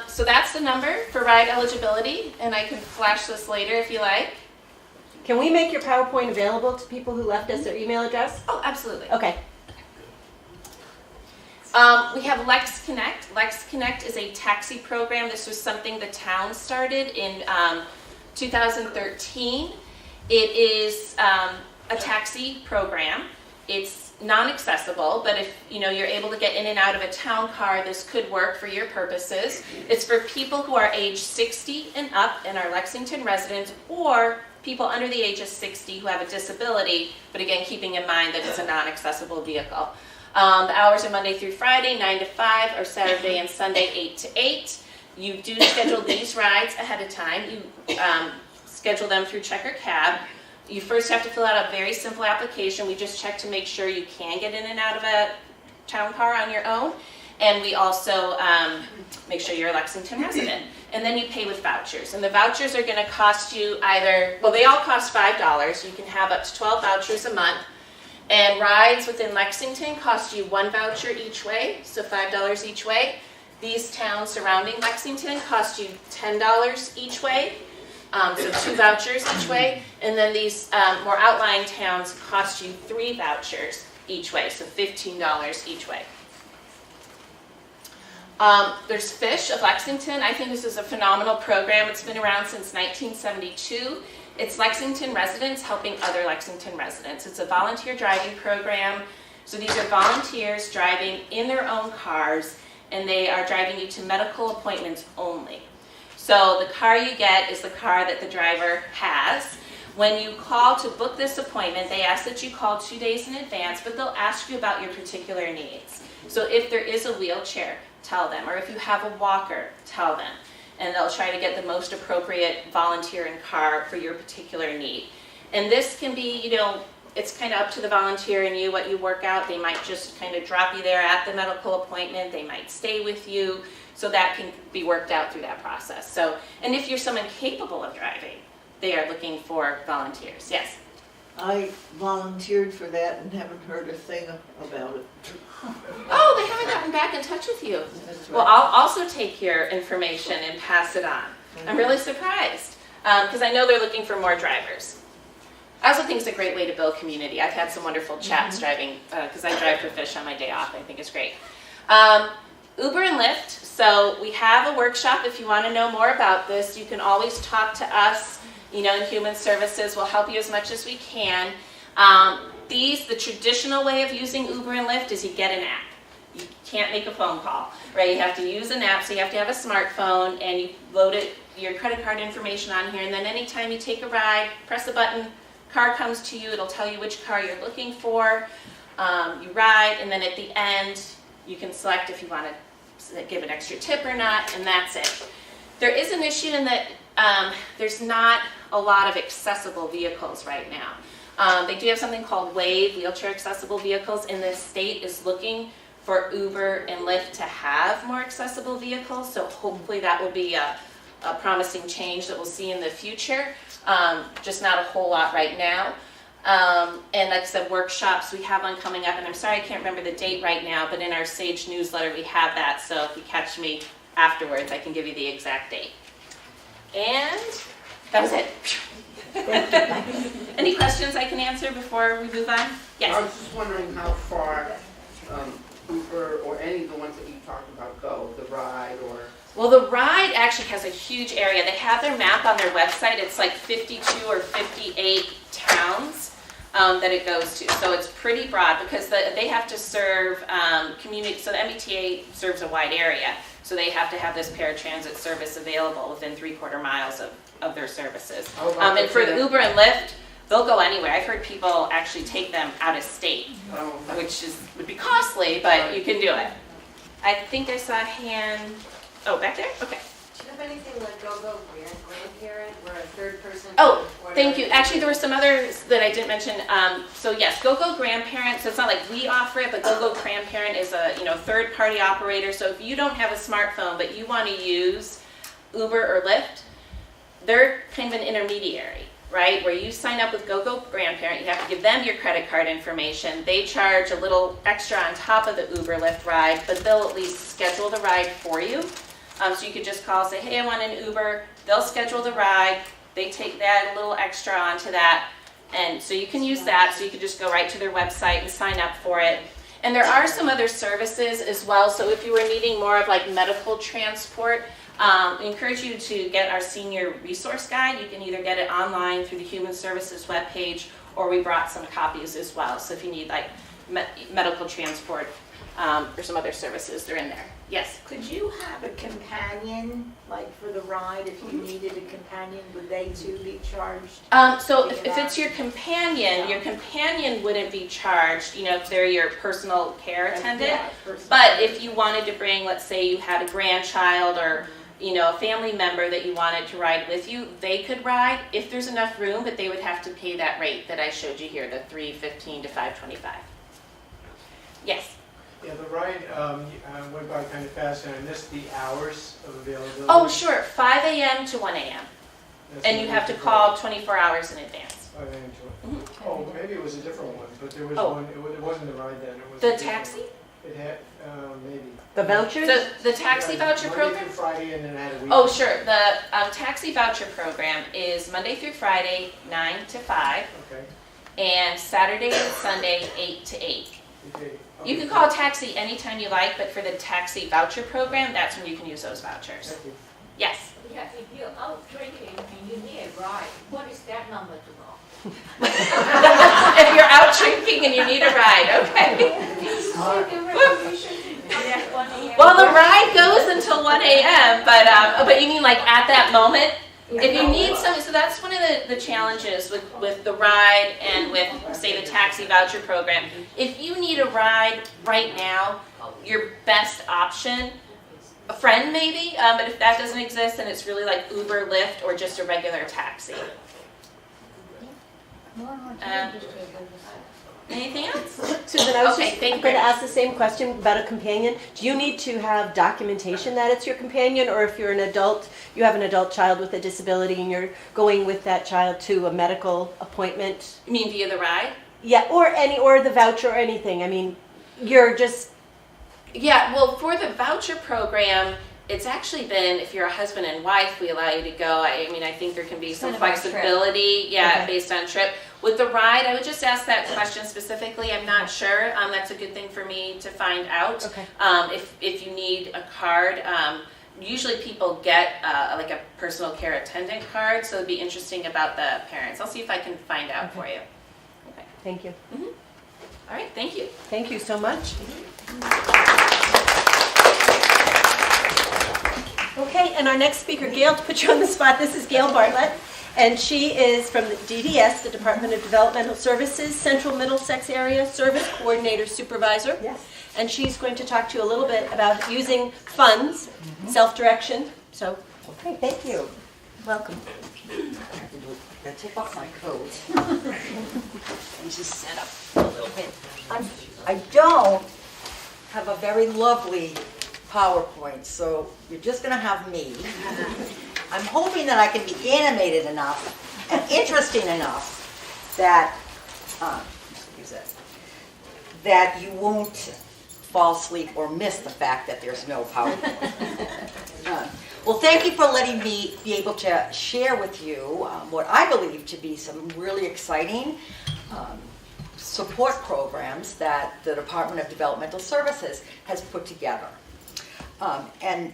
So that's the number for ride eligibility, and I can flash this later if you like. Can we make your PowerPoint available to people who left us their email address? Oh, absolutely. Okay. We have Lex Connect. Lex Connect is a taxi program. This was something the town started in 2013. It is a taxi program. It's non-accessible, but if you're able to get in and out of a town car, this could work for your purposes. It's for people who are age 60 and up and are Lexington residents, or people under the age of 60 who have a disability, but again, keeping in mind that it's a non-accessible vehicle. The hours are Monday through Friday, 9 to 5, or Saturday and Sunday, 8 to 8. You do schedule these rides ahead of time. You schedule them through Checker Cab. You first have to fill out a very simple application. We just check to make sure you can get in and out of a town car on your own. And we also make sure you're a Lexington resident. And then you pay with vouchers. And the vouchers are going to cost you they all cost $5. You can have up to 12 vouchers a month. And rides within Lexington cost you 1 voucher each way, so $5 each way. These towns surrounding Lexington cost you $10 each way. So 2 vouchers each way, and then these more outlying towns cost you 3 vouchers each way, so $15 each way. There's Fish of Lexington. I think this is a phenomenal program. It's been around since 1972. It's Lexington residents helping other Lexington residents. It's a volunteer driving program. So these are volunteers driving in their own cars, and they are driving you to medical appointments only. So the car you get is the car that the driver has. When you call to book this appointment, they ask that you call 2 days in advance, but they'll ask you about your particular needs. So if there is a wheelchair, tell them. Or if you have a walker, tell them. And they'll try to get the most appropriate volunteering car for your particular need. And this can be, it's kind of up to the volunteer and you what you work out. They might just kind of drop you there at the medical appointment. They might stay with you. So that can be worked out through that process. So, and if you're someone capable of driving, they are looking for volunteers. Yes? I volunteered for that and haven't heard a thing about it. Oh, they haven't gotten back in touch with you. That's right. Well, I'll also take your information and pass it on. I'm really surprised because I know they're looking for more drivers. I also think it's a great way to build community. I've had some wonderful chats driving because I drive for Fish on my day off. I think it's great. Uber and Lyft. So we have a workshop. If you want to know more about this, you can always talk to us. In Human Services, we'll help you as much as we can. The traditional way of using Uber and Lyft is you get an app. You can't make a phone call, right? You have to use an app, so you have to have a smartphone, and you load it your credit card information on here, and then anytime you take a ride, press a button, car comes to you, it'll tell you which car you're looking for. You ride, and then at the end, you can select if you want to give an extra tip or not, and that's it. There is an issue in that there's not a lot of accessible vehicles right now. They do have something called WAVE, wheelchair accessible vehicles, and the state is looking for Uber and Lyft to have more accessible vehicles, so hopefully that will be a promising change that we'll see in the future, just not a whole lot right now. And like I said, workshops, we have one coming up, and I'm sorry I can't remember the date right now, but in our Sage newsletter we have that, so if you catch me afterwards I can give you the exact date. And that was it. Any questions I can answer before we move on? Yes? I was just wondering how far Uber or any of the ones that you talked about go, the ride or... Well, the ride actually has a huge area. They have their map on their website. It's like 52 or 58 towns that it goes to. So it's pretty broad because they have to serve community. So the MBTA serves a wide area. So they have to have this paratransit service available within 3/4 miles of their services. And for the Uber and Lyft, they'll go anywhere. I've heard people actually take them out of state, which would be costly, but you can do it. I think I saw a hand. Oh, back there? Okay. Do you have anything like GoGo Grandparent, where a third person? Oh, thank you. Actually, there were some others that I didn't mention. So yes, GoGo Grandparent. So it's not like we offer it, but GoGo Grandparent is a third-party operator. So if you don't have a smartphone but you want to use Uber or Lyft, they're kind of an intermediary, right? Where you sign up with GoGo Grandparent, you have to give them your credit card information. They charge a little extra on top of the Uber Lyft ride, but they'll at least schedule the ride for you. So you could just call, say, hey, I want an Uber. They'll schedule the ride. They take that a little extra onto that. And so you can use that. So you could just go right to their website and sign up for it. And there are some other services as well. So if you were needing more of like medical transport, we encourage you to get our senior resource guide. You can either get it online through the Human Services webpage, or we brought some copies as well. So if you need like medical transport or some other services, they're in there. Yes? Could you have a companion, like for the ride, if you needed a companion, would they too be charged? So if it's your companion wouldn't be charged, if they're your personal care attendant. But if you wanted to bring, let's say you had a grandchild or a family member that you wanted to ride with you, they could ride if there's enough room, but they would have to pay that rate that I showed you here, the $3.15 to $5.25. Yes? Yeah, the ride went by kind of fast, and I missed the hours of availability. Oh, sure, 5 a.m. to 1 a.m. And you have to call 24 hours in advance. 5 a.m. to 1. Oh, maybe it was a different one, but there was one. It wasn't the ride then. It was the taxi? It had maybe. The vouchers? The taxi voucher program? Monday through Friday, and then I had a weekend. Oh, sure. The taxi voucher program is Monday through Friday, 9 to 5. Okay. And Saturday and Sunday, 8 to 8. Okay. You can call a taxi anytime you like, but for the taxi voucher program, that's when you can use those vouchers. Thank you. Yes? Yeah, if you're out drinking and you need a ride, what is that number to call? If you're out drinking and you need a ride, okay. Well, the ride goes until 1 a.m., but you mean like at that moment? If you need something, so that's one of the challenges with the ride and with, say, the taxi voucher program. If you need a ride right now, your best option, a friend maybe, but if that doesn't exist, then it's really like Uber, Lyft, or just a regular taxi. Anything else? Susan, I was Okay, just thank you. going to ask the same question about a companion. Do you need to have documentation that it's your companion, or if you're an adult, you have an adult child with a disability and you're going with that child to a medical appointment? You mean via the ride? Yeah, or the voucher or anything. I mean, you're just... Yeah, well, for the voucher program, it's actually been, if you're a husband and wife, we allow you to go. I mean, I think there can be some flexibility, based on trip. With the ride, I would just ask that question specifically. I'm not sure. That's a good thing for me to find out. Okay. If you need a card, usually people get like a personal care attendant card, so it'd be interesting about the parents. I'll see if I can find out for you. Okay. Thank you. Mm-hmm. All right, thank you. Thank you so much. Okay, and our next speaker, Gail, to put you on the spot, this is Gail Bartlett, and she is from the DDS, the Department of Developmental Services, Central Middlesex Area Service Coordinator Supervisor. Yes. And she's going to talk to you a little bit about using funds, self-direction. So, Okay, thank you. welcome. I'll take off my coat. And just set up a little bit. I don't have a very lovely PowerPoint, so you're just going to have me. I'm hoping that I can be animated enough and interesting enough that that you won't fall asleep or miss the fact that there's no PowerPoint. Well, thank you for letting me be able to share with you what I believe to be some really exciting support programs that the Department of Developmental Services has put together. And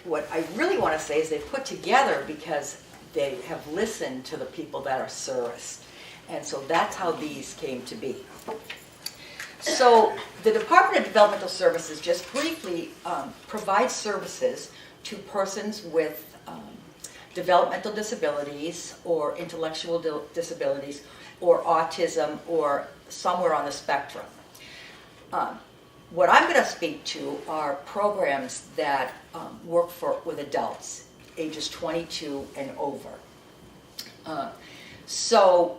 what I really want to say is they've put together because they have listened to the people that are serviced. And so that's how these came to be. So the Department of Developmental Services just briefly provides services to persons with developmental disabilities or intellectual disabilities or autism or somewhere on the spectrum. What I'm going to speak to are programs that work with adults, ages 22 and over. So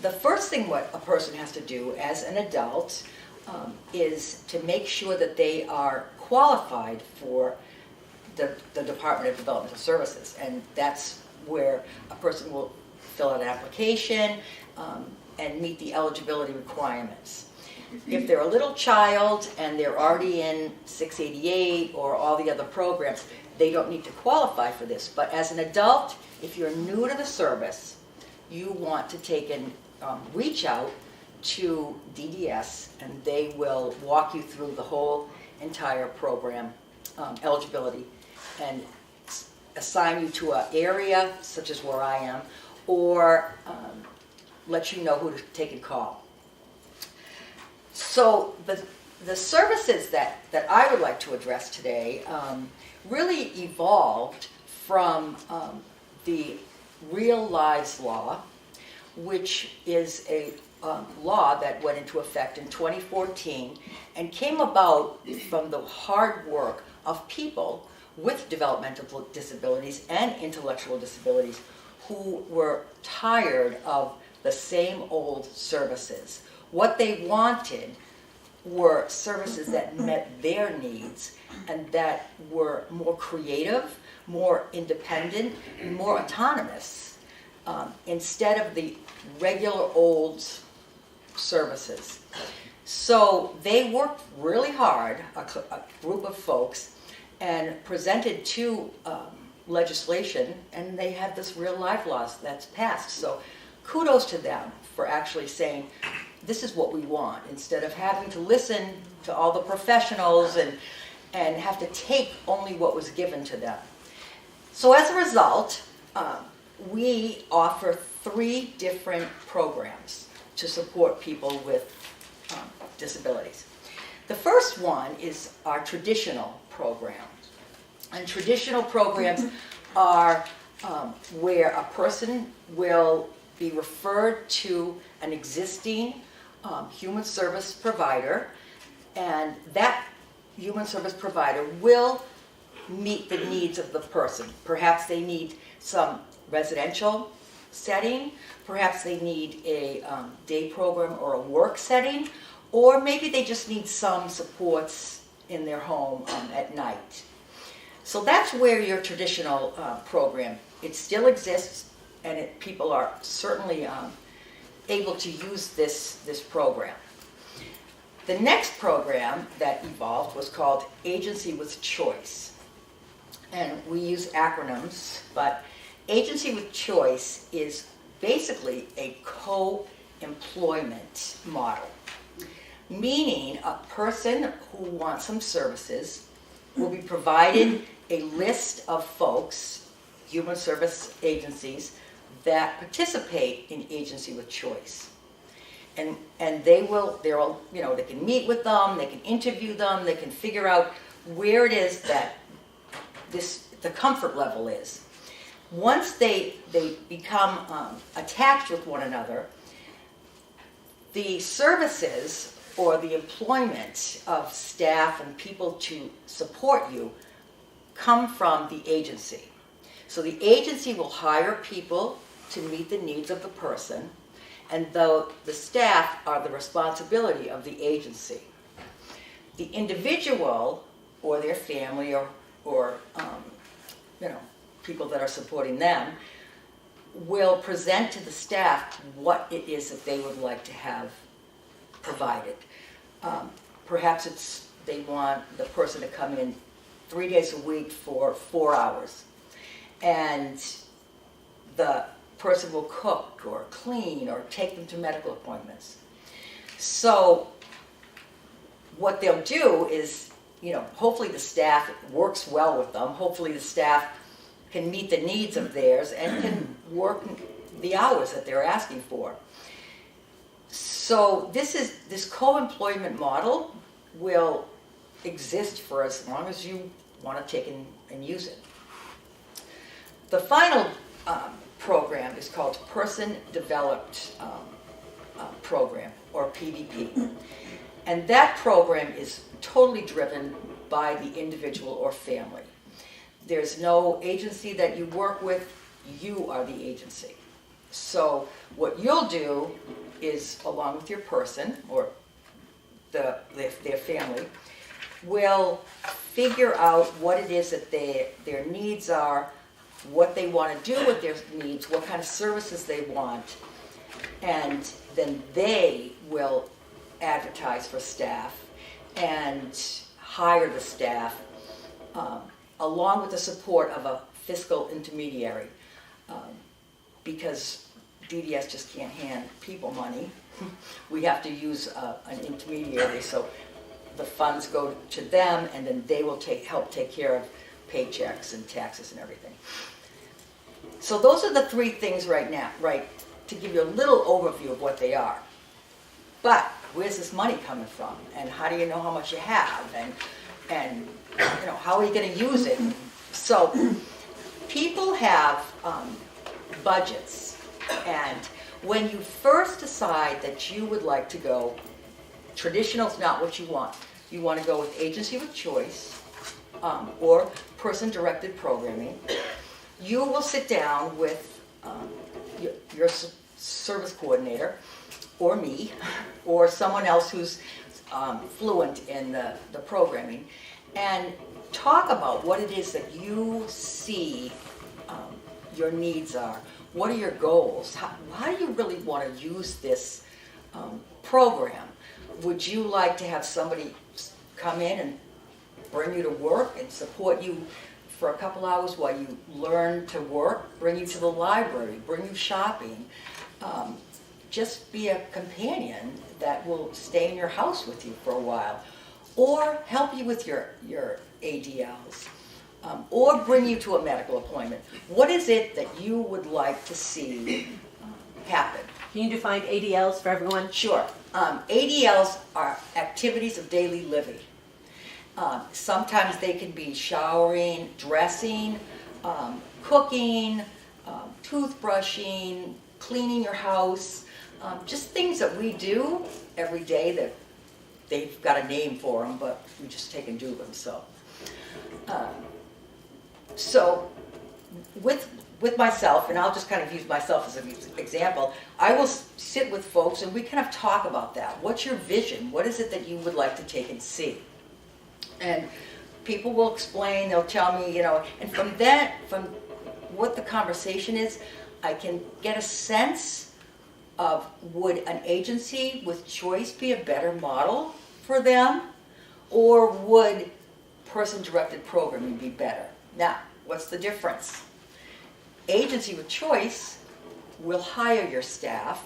the first thing what a person has to do as an adult is to make sure that they are qualified for the Department of Developmental Services, and that's where a person will fill out an application and meet the eligibility requirements. If they're a little child and they're already in 688 or all the other programs, they don't need to qualify for this. But as an adult, if you're new to the service, you want to take and reach out to DDS, and they will walk you through the whole entire program eligibility and assign you to an area, such as where I am, or let you know who to take and call. So the services that I would like to address today really evolved from the Real Lives Law, which is a law that went into effect in 2014 and came about from the hard work of people with developmental disabilities and intellectual disabilities who were tired of the same old services. What they wanted were services that met their needs and that were more creative, more independent, and more autonomous instead of the regular old services. So they worked really hard, a group of folks, and presented to legislation, and they had this Real Life Laws that's passed. So kudos to them for actually saying, this is what we want, instead of having to listen to all the professionals and have to take only what was given to them. So as a result, we offer 3 different programs to support people with disabilities. The first one is our traditional program. And traditional programs are where a person will be referred to an existing human service provider, and that human service provider will meet the needs of the person. Perhaps they need some residential setting, perhaps they need a day program or a work setting, or maybe they just need some supports in their home at night. So that's where your traditional program, it still exists, and people are certainly able to use this program. The next program that evolved was called Agency with Choice. And we use acronyms, but Agency with Choice is basically a co-employment model, meaning a person who wants some services will be provided a list of folks, human service agencies, that participate in Agency with Choice. And they can meet with them, they can interview them, they can figure out where it is that this the comfort level is. Once they become attached with one another, the services or the employment of staff and people to support you come from the agency. So the agency will hire people to meet the needs of the person, and though the staff are the responsibility of the agency. The individual or their family or people that are supporting them will present to the staff what it is that they would like to have provided. Perhaps they want the person to come in 3 days a week for 4 hours, and the person will cook or clean or take them to medical appointments. So what they'll do is, hopefully the staff works well with them. Hopefully the staff can meet the needs of theirs and can work the hours that they're asking for. So this co-employment model will exist for as long as you want to take and use it. The final program is called Person Developed Program, or PDP. And that program is totally driven by the individual or family. There's no agency that you work with, you are the agency. So what you'll do is, along with your person or their family, will figure out what it is that their needs are, what they want to do with their needs, what kind of services they want, and then they will advertise for staff and hire the staff along with the support of a fiscal intermediary, because DDS just can't hand people money. We have to use an intermediary, so the funds go to them, and then they will help take care of paychecks and taxes and everything. So those are the 3 things right now, to give you a little overview of what they are. But where's this money coming from? And how do you know how much you have? And how are you going to use it? So people have budgets, and when you first decide that you would like to go, traditional is not what you want. You want to go with agency with choice or person-directed programming. You will sit down with your service coordinator, or me, or someone else who's fluent in the programming, and talk about what it is that you see your needs are. What are your goals? How do you really want to use this program? Would you like to have somebody come in and bring you to work and support you for a couple hours while you learn to work, bring you to the library, bring you shopping, just be a companion that will stay in your house with you for a while, or help you with your ADLs, or bring you to a medical appointment? What is it that you would like to see happen? Can you define ADLs for everyone? Sure. ADLs are activities of daily living. Sometimes they can be showering, dressing, cooking, toothbrushing, cleaning your house, just things that we do every day that they've got a name for them, but we just take and do them. So with myself, and I'll just kind of use myself as an example, I will sit with folks and we kind of talk about that. What's your vision? What is it that you would like to take and see? And people will explain, they'll tell me, and from what the conversation is, I can get a sense of, would an agency with choice be a better model for them, or would person-directed programming be better? Now, what's the difference? Agency with choice will hire your staff,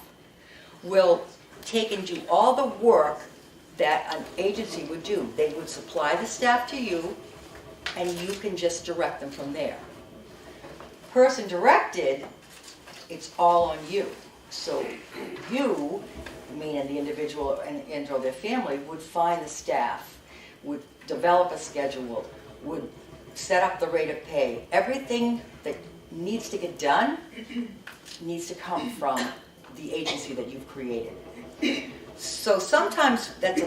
will take and do all the work that an agency would do. They would supply the staff to you, and you can just direct them from there. Person-directed, it's all on you. So you, meaning the individual and or their family, would find the staff, would develop a schedule, would set up the rate of pay. Everything that needs to get done needs to come from the agency that you've created. So sometimes that's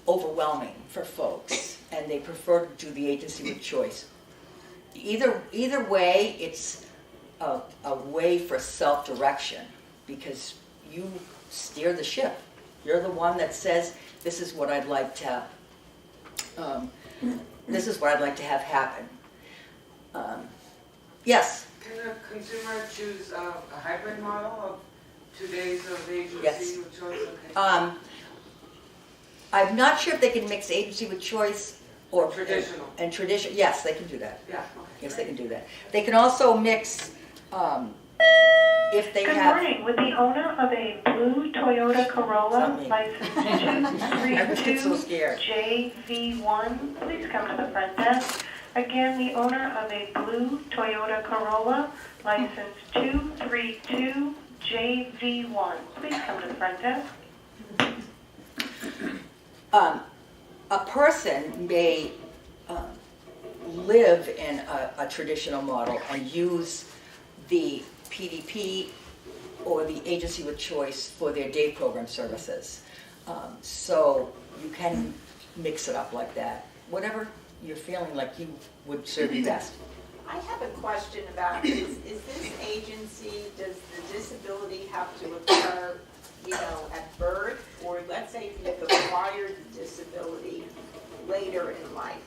overwhelming for folks, and they prefer to do the agency with choice. Either way, it's a way for self-direction, because you steer the ship. You're the one that says, this is what I'd like to have happen. Yes? Can a consumer choose a hybrid model of 2 days of agency Yes. with choice? Okay. I'm not sure if they can mix agency with choice or Traditional. And tradition. Yes, they can do that. Yeah. Okay. Yes, they can do that. They can also mix if they Good have. morning. With the owner of a blue Toyota Corolla, Something. license I was getting so scared. 232JV1, please come to the front desk. Again, the owner of a blue Toyota Corolla, license 232JV1, please come to the front desk. A person may live in a traditional model and use the PDP or the agency with choice for their day program services. So you can mix it up like that. Whatever you're feeling like you would serve you best. I have a question about, is this agency, does the disability have to occur, at birth? Or let's say if you've acquired the disability later in life?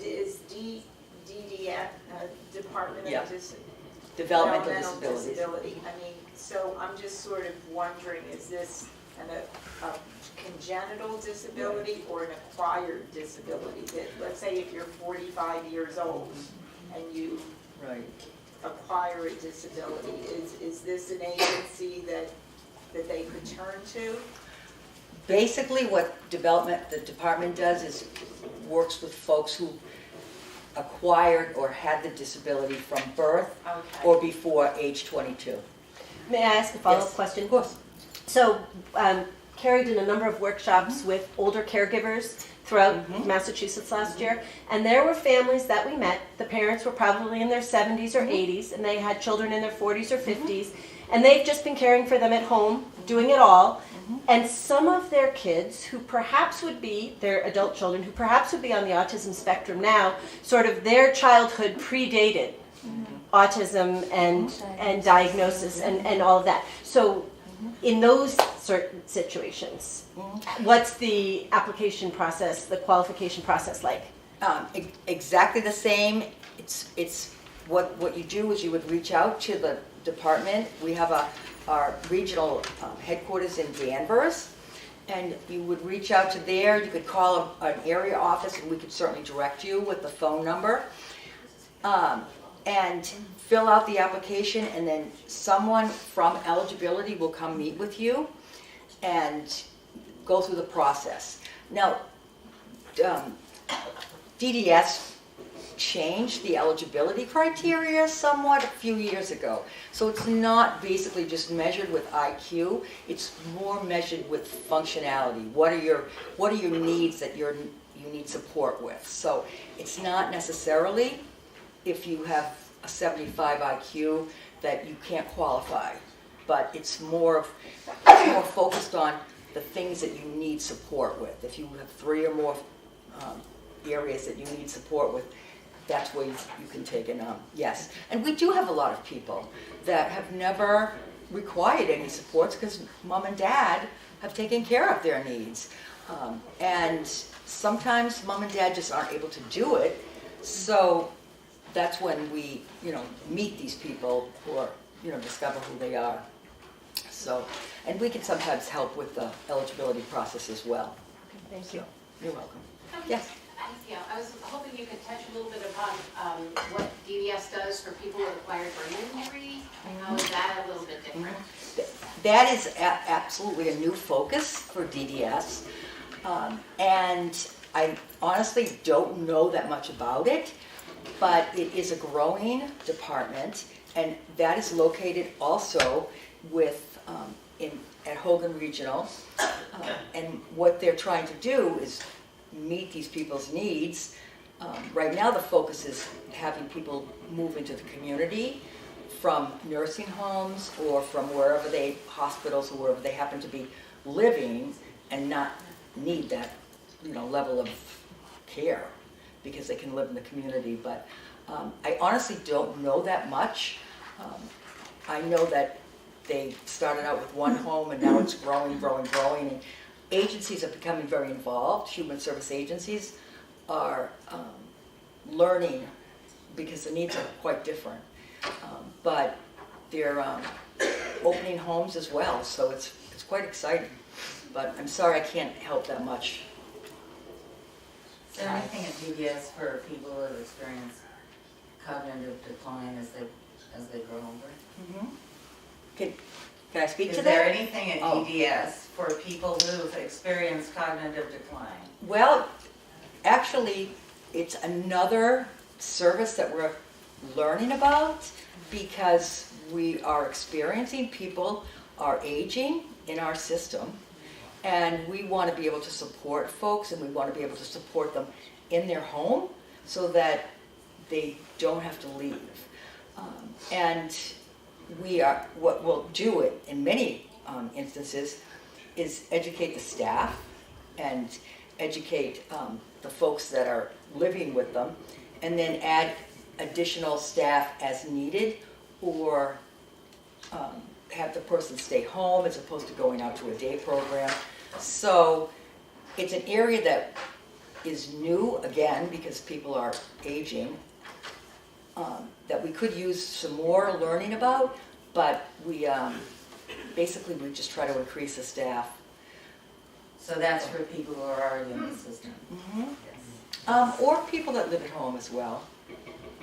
Is DDS, Department Yeah. of Developmental Developmental disabilities. I mean, so I'm just sort of wondering, is this a congenital disability or an acquired disability? That, let's say if you're 45 years old and you Right. acquire a disability, is this an agency that they could turn to? Basically, what the department does is works with folks who acquired or had the disability from birth or before age 22. May I ask a follow-up Yes, question? Of course. So, Carrie did a number of workshops with older caregivers throughout Massachusetts last year, and there were families that we met. The parents were probably in their 70s or 80s, and they had children in their 40s or 50s, and they've just been caring for them at home, doing it all. And some of their kids, who perhaps would be, their adult children, who perhaps would be on the autism spectrum now, sort of their childhood predated autism and diagnosis and all of that. So in those certain situations, what's the application process, the qualification process like? Exactly the same. It's what you do is you would reach out to the department. We have our regional headquarters in Danvers, and you would reach out to there. You could call an area office, and we could certainly direct you with the phone number, and fill out the application, and then someone from eligibility will come meet with you and go through the process. Now, DDS changed the eligibility criteria somewhat a few years ago. So it's not basically just measured with IQ, it's more measured with functionality. What are your needs that you need support with? So it's not necessarily if you have a 75 IQ that you can't qualify, but it's more focused on the things that you need support with. If you have 3 or more areas that you need support with, that's where you can take it on. Yes. And we do have a lot of people that have never required any supports because mom and dad have taken care of their needs. And sometimes mom and dad just aren't able to do it. So that's when we, meet these people who are, discover who they are. So, and we can sometimes help with the eligibility process as well. Okay, thank you. You're welcome. Yes. Yeah, I was hoping you could touch a little bit upon what DDS does for people with acquired brain injury. How is that a little bit different? That is absolutely a new focus for DDS. And I honestly don't know that much about it, but it is a growing department, and that is located also with at Hogan Regional. And what they're trying to do is meet these people's needs Right now, the focus is having people move into the community from nursing homes or from wherever hospitals or wherever they happen to be living and not need that, level of care because they can live in the community. But I honestly don't know that much. I know that they started out with one home and now it's growing. And agencies are becoming very involved. Human service agencies are learning because the needs are quite different. But they're opening homes as well, so it's quite exciting. But I'm sorry I can't help that much. Is there anything at DDS for people who experience cognitive decline as they grow older? Mm-hmm. Can I speak to that? Is there anything at DDS for people who've experienced cognitive decline? Well, actually, it's another service that we're learning about because we are experiencing people are aging in our system, and we want to be able to support folks, and we want to be able to support them in their home so that they don't have to leave. And what we'll do it in many instances is educate the staff and educate the folks that are living with them, and then add additional staff as needed, or have the person stay home as opposed to going out to a day program. So it's an area that is new, again, because people are aging, that we could use some more learning about, but we basically we just try to increase the staff. So that's for people who are already in the system? Mm-hmm. Or people that live at home as well.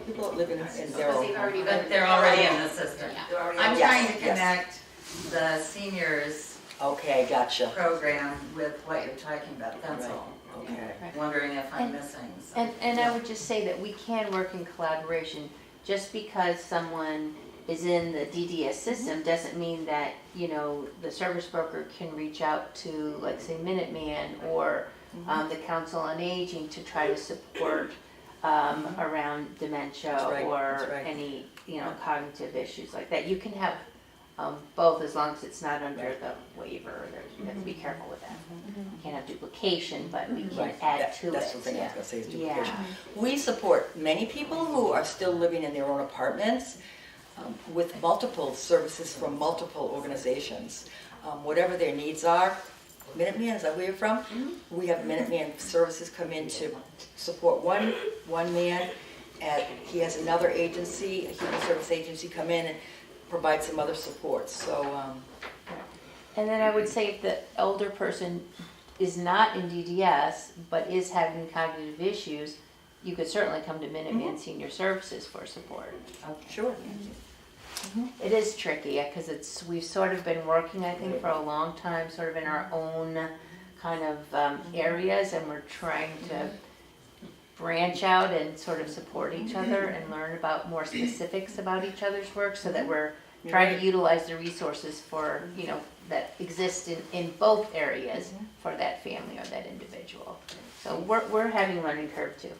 People that live in their own home. But they're already in the system. Yeah. I'm trying to connect the seniors gotcha. program with what you're talking about, that's Right. all. Okay. Wondering if I'm missing something. And I would just say that we can work in collaboration. Just because someone is in the DDS system doesn't mean that, the service broker can reach out to, like, say, Minuteman or the Council on Aging to try to support around dementia or any, cognitive issues like that. You can have both as long as it's not under the waiver. You have to be careful with that. You can't have duplication, but we can add to That's it. the thing I was going to say is duplication. Yeah. We support many people who are still living in their own apartments with multiple services from multiple organizations. Whatever their needs are, Minuteman, is that where you're from? We have Minuteman services come in to support one man, and he has another agency, a human service agency, come in and provide some other support. So, And then I would say if the older person is not in DDS but is having cognitive issues, you could certainly come to Minuteman Senior Services for support. Sure. It is tricky because we've sort of been working, I think, for a long time, sort of in our own kind of areas, and we're trying to branch out and sort of support each other and learn about more specifics about each other's work, so that we're trying to utilize the resources for, that exist in both areas for that family or that individual. So we're having a learning curve too.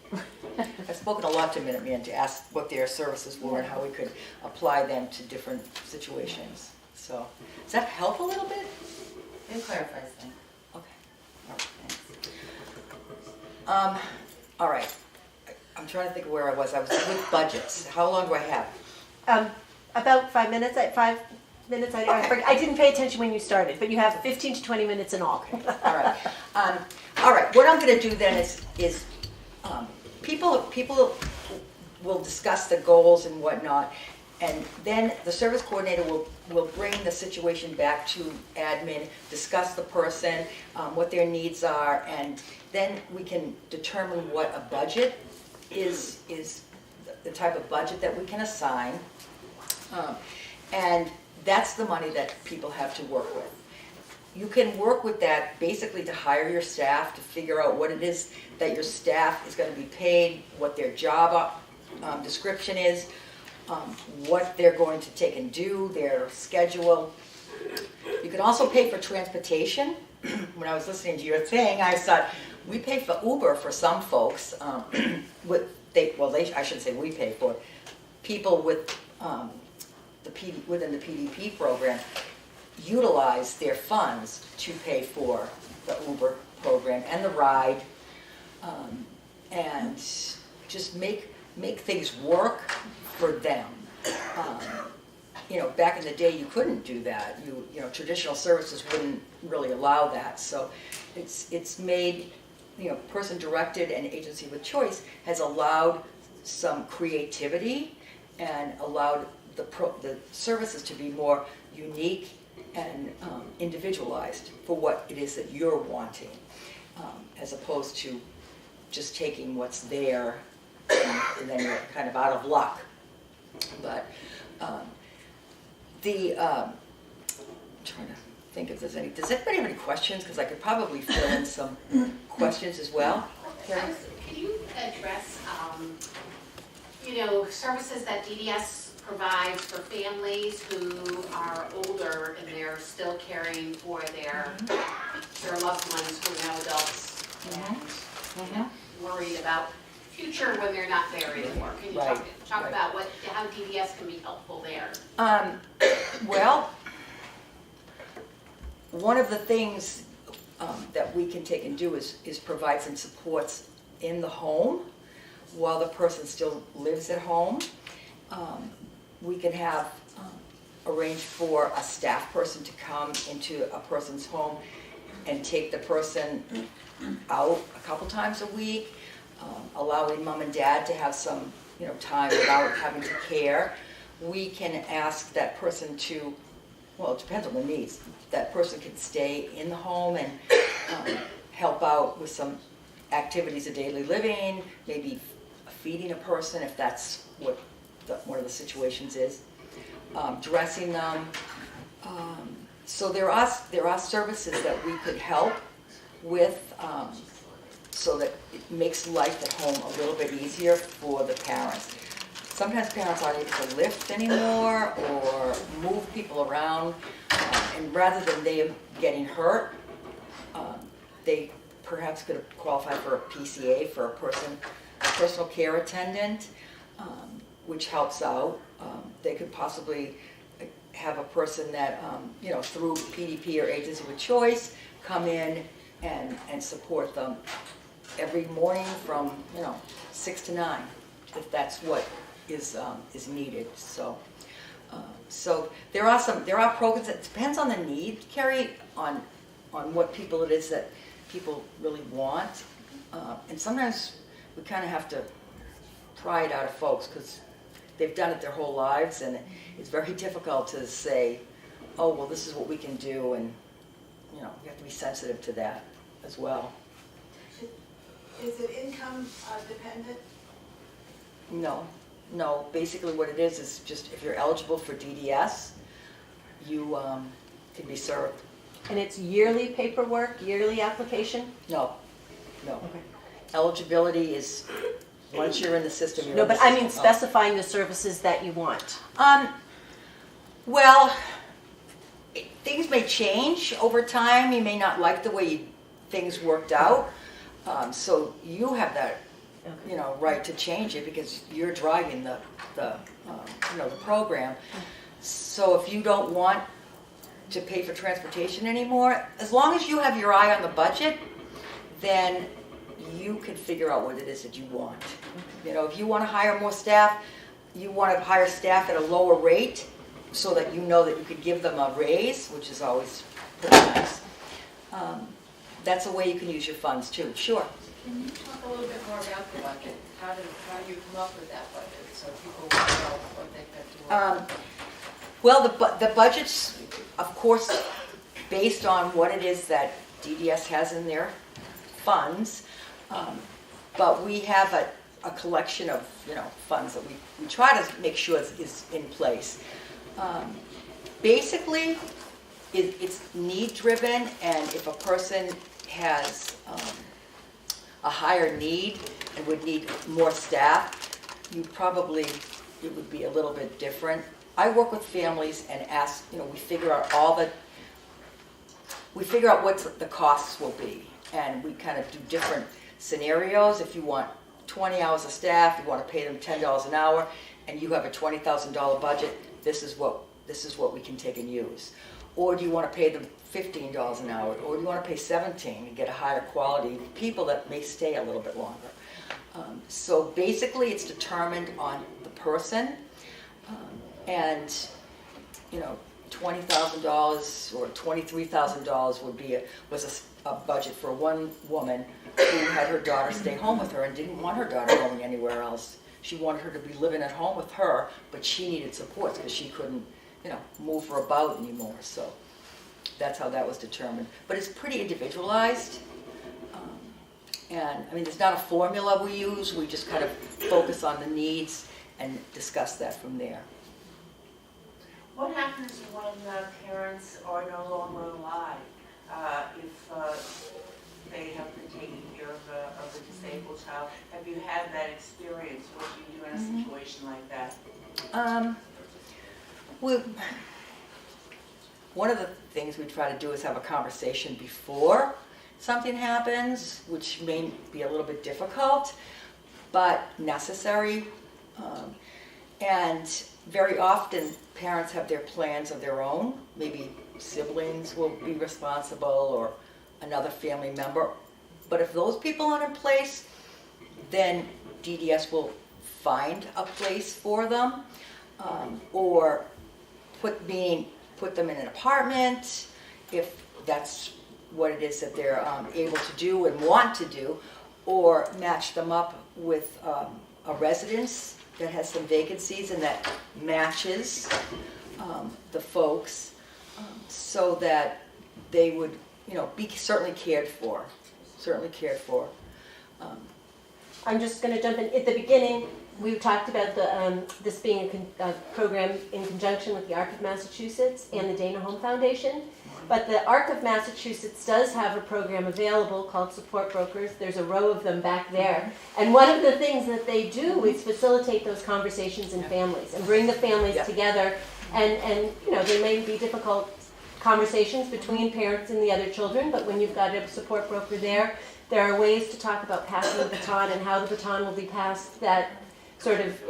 I've spoken a lot to Minuteman to ask what their services were and how we could apply them to different situations. So, does that help a little bit? It clarifies things. Okay. All right. All right. I'm trying to think of where I was. I was with budgets. How long do I have? About 5 minutes. 5 minutes. I didn't pay attention when you started, but you have 15 to 20 minutes in all. All right. All right. What I'm going to do then is people will discuss the goals and whatnot, and then the service coordinator will bring the situation back to admin, discuss the person, what their needs are, and then we can determine what a budget is the type of budget that we can assign, and that's the money that people have to work with. You can work with that basically to hire your staff, to figure out what it is that your staff is going to be paid, what their job description is, what they're going to take and do, their schedule. You can also pay for transportation. When I was listening to your thing, I thought, We pay for Uber for some folks. I shouldn't say we pay for it. People with within the PDP program utilize their funds to pay for the Uber program and the ride, and just make things work for them. Back in the day, you couldn't do that. Traditional services wouldn't really allow that. So it's made, person-directed and agency with choice has allowed some creativity and allowed the services to be more unique and individualized for what it is that you're wanting, as opposed to just taking what's there and then you're kind of out of luck. But I'm trying to think if there's any. Does anybody have any questions? Because I could probably fill in some questions as well. Can you address, services that DDS provides for families who are older and they're still caring for their loved ones who are now adults and worried about future when they're not there anymore? Can you talk about how DDS can be helpful there? Well, one of the things that we can take and do is provide some supports in the home while the person still lives at home. We can have arranged for a staff person to come into a person's home and take the person out a couple times a week, allowing mom and dad to have some time without having to care. We can ask that person to, well, it depends on the needs. That person can stay in the home and help out with some activities of daily living, maybe feeding a person if that's what one of the situations is, dressing them. So there are services that we could help with, so that it makes life at home a little bit easier for the parents. Sometimes parents aren't able to lift anymore or move people around, and rather than them getting hurt, they perhaps could qualify for a PCA, for a personal care attendant, which helps out. They could possibly have a person that, through PDP or agency with choice, come in and support them every morning from 6 to 9, if that's what is needed. So there are programs. That depends on the need, Carrie, on what people it is that people really want, and sometimes we kind of have to pry it out of folks because they've done it their whole lives, and it's very difficult to say, oh, well, this is what we can do, and you have to be sensitive to that as well. Is it income dependent? No. Basically what it is just if you're eligible for DDS, you can be served. And it's yearly paperwork, yearly application? No. Okay. Eligibility is once you're in the system, you're No, in the but system. I mean specifying the services that you want. Well, things may change over time. You may not like the way things worked out. So you have that, right to change it because you're driving the program. So if you don't want to pay for transportation anymore, as long as you have your eye on the budget, then you can figure out what it is that you want. If you want to hire more staff, you want to hire staff at a lower rate so that you know that you could give them a raise, which is always pretty nice. That's a way you can use your funds too. Sure. Can you talk a little bit more about the budget? How do you come up with that budget so people will know what they've got to work? Well, the budget's, of course, based on what it is that DDS has in their funds, but we have a collection of funds that we try to make sure is in place. Basically, it's need driven, and if a person has a higher need and would need more staff, it would be a little bit different. I work with families and ask, we figure out what the costs will be. and we kind of do different scenarios. If you want 20 hours of staff, you want to pay them $10 an hour, and you have a $20,000 budget, this is what we can take and use. Or do you want to pay them $15 an hour, or do you want to pay $17 and get a higher quality people that may stay a little bit longer? So basically, it's determined on the person, and $20,000 or $23,000 was a budget for one woman who had her daughter stay home with her and didn't want her daughter going anywhere else. She wanted her to be living at home with her, but she needed support because she couldn't, move her about anymore. So that's how that was determined. But it's pretty individualized. And there's not a formula we use. We just kind of focus on the needs and discuss that from there. What happens when parents are no longer alive? If they have been taking care of a disabled child, have you had that experience? What do you do in a situation like that? One of the things we try to do is have a conversation before something happens, which may be a little bit difficult, but necessary. And very often, parents have their plans of their own. Maybe siblings will be responsible or another family member. But if those people aren't in place, then DDS will find a place for them, or put them in an apartment if that's what it is that they're able to do and want to do, or match them up with a residence that has some vacancies and that matches the folks, so that they would, be certainly cared for. I'm just going to jump in. At the beginning, we talked about this being a program in conjunction with the ARC of Massachusetts and the Dana Home Foundation. But the ARC of Massachusetts does have a program available called Support Brokers. There's a row of them back there. And one of the things that they do is facilitate those conversations in families and bring the families together. And they may be difficult conversations between parents and the other children, but when you've got a support broker there are ways to talk about passing the baton and how the baton will be passed that sort of,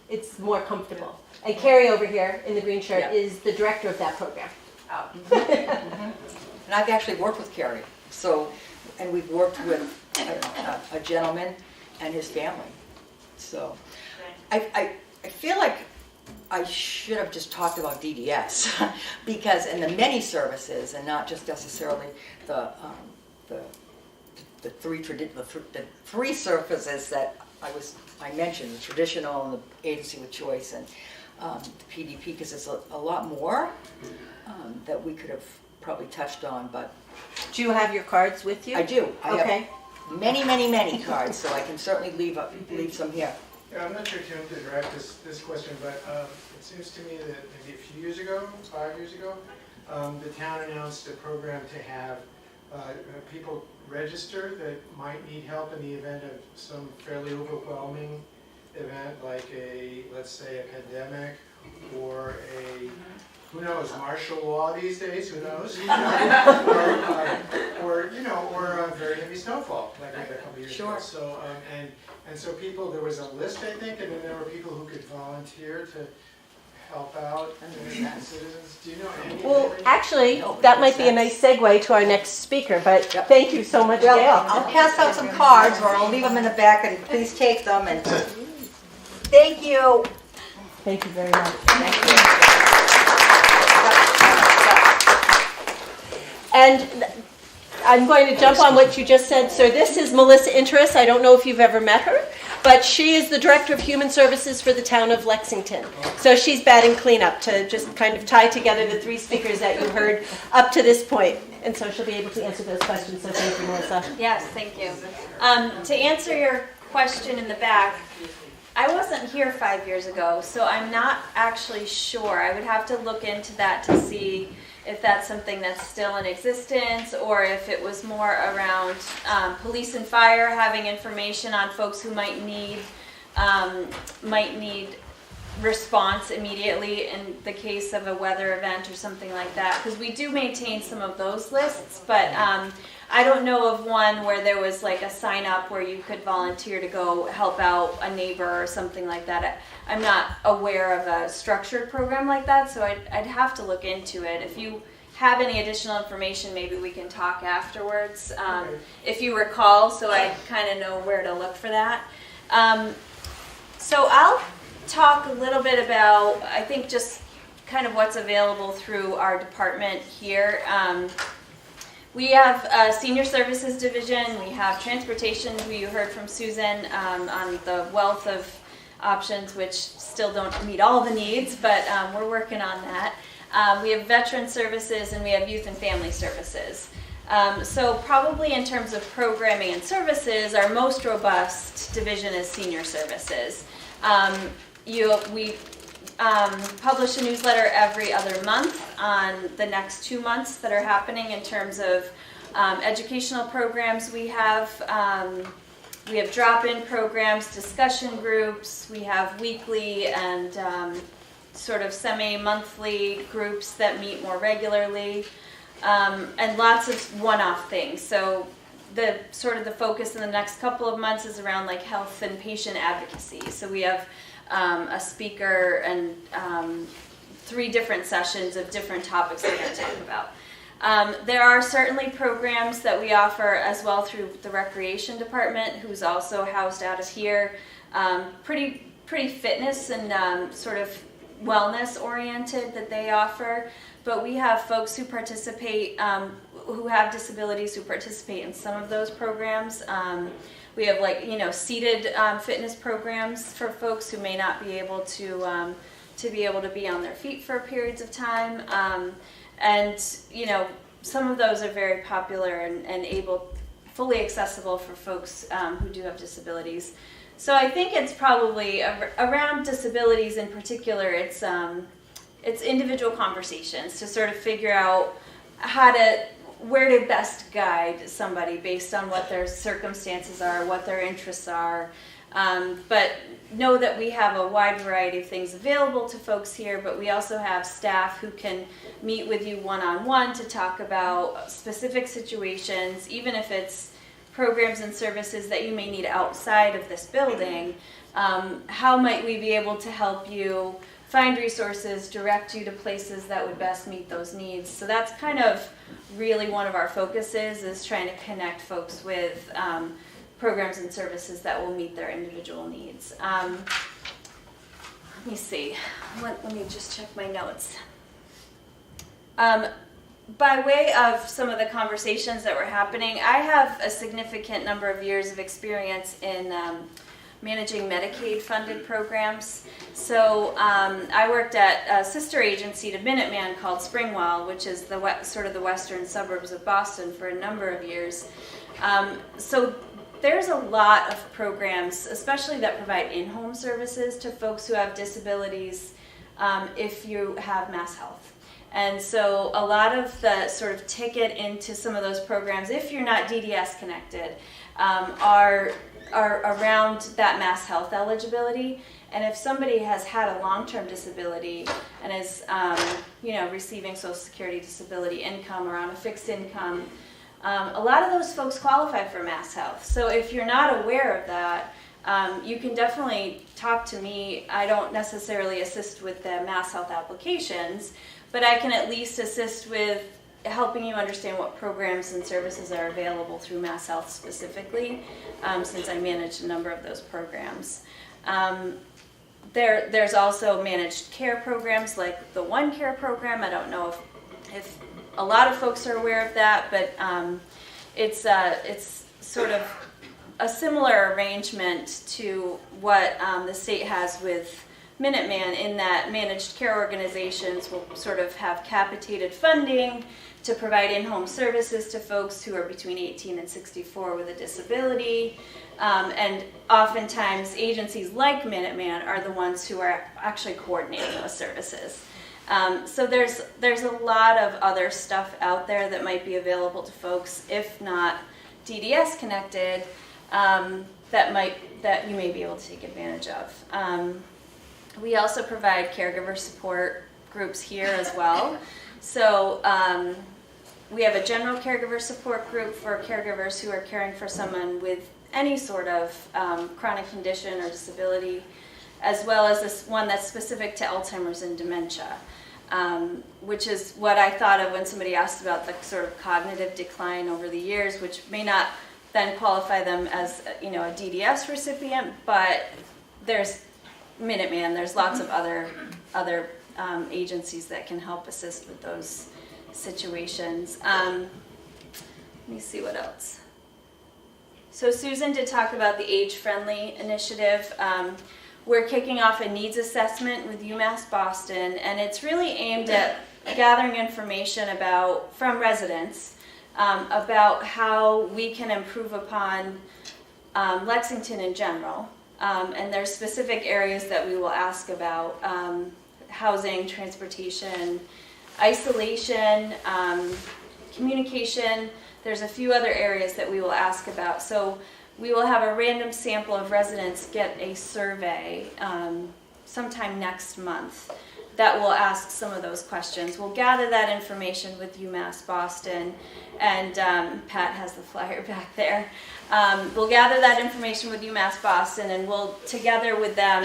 it's more comfortable. And Carrie over here in the green shirt is the director of that program. And I've actually worked with Carrie, and we've worked with a gentleman and his family. So I feel like I should have just talked about DDS because in the many services and not just necessarily the three services that I mentioned, the traditional and the agency with choice and the PDP, because there's a lot more that we could have probably touched on. But do you have your cards with you? I do. I have many cards, so I can certainly leave some here. Yeah, I'm not sure if you want to direct this question, but it seems to me that maybe a few years ago, 5 years ago, the town announced a program to have people register that might need help in the event of some fairly overwhelming event, like let's say a pandemic or who knows, martial law these days, who knows? or a very heavy snowfall, like we had a couple years ago. So, and so there was a list, I think, and then there were people who could volunteer to help out citizens. Do you know any? Well, actually, that might be a nice segue to our next speaker, but thank you so much, Gail. I'll pass out some cards, or I'll leave them in the back, and please take them. And thank you. Thank you very much. Thank you. And I'm going to jump on what you just said. So this is Melissa Interess. I don't know if you've ever met her, but she is the Director of Human Services for the town of Lexington. So she's batting cleanup to just kind of tie together the three speakers that you heard up to this point. And so she'll be able to answer those questions. So thank you, Melissa. Yes, thank you. To answer your question in the back, I wasn't here 5 years ago, so I'm not actually sure. I would have to look into that to see if that's something that's still in existence or if it was more around police and fire having information on folks who might need response immediately in the case of a weather event or something like that, because we do maintain some of those lists, but I don't know of one where there was like a sign up where you could volunteer to go help out a neighbor or something like that. I'm not aware of a structured program like that, so I'd have to look into it. If you have any additional information, maybe we can talk afterwards, if you recall, so I kind of know where to look for that. So I'll talk a little bit about, I think, just kind of what's available through our department here. We have a senior services division, we have transportation, who you heard from Susan on the wealth of options, which still don't meet all the needs, but we're working on that. We have veteran services, and we have youth and family services. So probably in terms of programming and services, our most robust division is senior services. We publish a newsletter every other month on the next 2 months that are happening in terms of educational programs we have. We have drop-in programs, discussion groups, we have weekly and sort of semi-monthly groups that meet more regularly, and lots of one-off things. So the sort of the focus in the next couple of months is around like health and patient advocacy. So we have a speaker and 3 different sessions of different topics we're going to talk about. There are certainly programs that we offer as well through the recreation department, who's also housed out of here. Pretty fitness and sort of wellness oriented that they offer. But we have folks who participate, who have disabilities, who participate in some of those programs. We have seated fitness programs for folks who may not be able to be on their feet for periods of time. And some of those are very popular and fully accessible for folks who do have disabilities. So I think it's probably around disabilities in particular. It's individual conversations to sort of figure out where to best guide somebody based on what their circumstances are, what their interests are. But know that we have a wide variety of things available to folks here, but we also have staff who can meet with you one-on-one to talk about specific situations, even if it's programs and services that you may need outside of this building. How might we be able to help you find resources, direct you to places that would best meet those needs? So that's kind of really one of our focuses, is trying to connect folks with programs and services that will meet their individual needs. Let me see. Let me just check my notes. By way of some of the conversations that were happening, I have a significant number of years of experience in managing Medicaid-funded programs. So I worked at a sister agency to Minuteman called Springwell, which is sort of the western suburbs of Boston, for a number of years. So there's a lot of programs, especially that provide in-home services to folks who have disabilities if you have Mass Health. And so a lot of the sort of ticket into some of those programs, if you're not DDS connected, are around that Mass Health eligibility. And if somebody has had a long-term disability and is receiving Social Security disability income or on a fixed income, a lot of those folks qualify for Mass Health. So if you're not aware of that, you can definitely talk to me. I don't necessarily assist with the Mass Health applications, but I can at least assist with helping you understand what programs and services are available through Mass Health specifically, since I manage a number of those programs. There's also managed care programs like the One Care program. I don't know if a lot of folks are aware of that, but it's sort of a similar arrangement to what the state has with Minuteman, in that managed care organizations will sort of have capitated funding to provide in-home services to folks who are between 18 and 64 with a disability. And oftentimes agencies like Minuteman are the ones who are actually coordinating those services. So there's a lot of other stuff out there that might be available to folks, if not DDS connected, that you may be able to take advantage of. We also provide caregiver support groups here as well. So we have a general caregiver support group for caregivers who are caring for someone with any sort of chronic condition or disability, as well as this one that's specific to Alzheimer's and dementia, which is what I thought of when somebody asked about the sort of cognitive decline over the years, which may not then qualify them as a DDS recipient, but there's Minuteman, there's lots of other agencies that can help assist with those situations. Let me see what else. So Susan did talk about the age-friendly initiative. We're kicking off a needs assessment with UMass Boston, and it's really aimed at gathering information from residents about how we can improve upon Lexington in general. And there's specific areas that we will ask about: housing, transportation, isolation, communication. There's a few other areas that we will ask about. So we will have a random sample of residents get a survey sometime next month that will ask some of those questions. We'll gather that information with UMass Boston, and Pat has the flyer back there. We'll gather that information with UMass Boston, and we'll, together with them,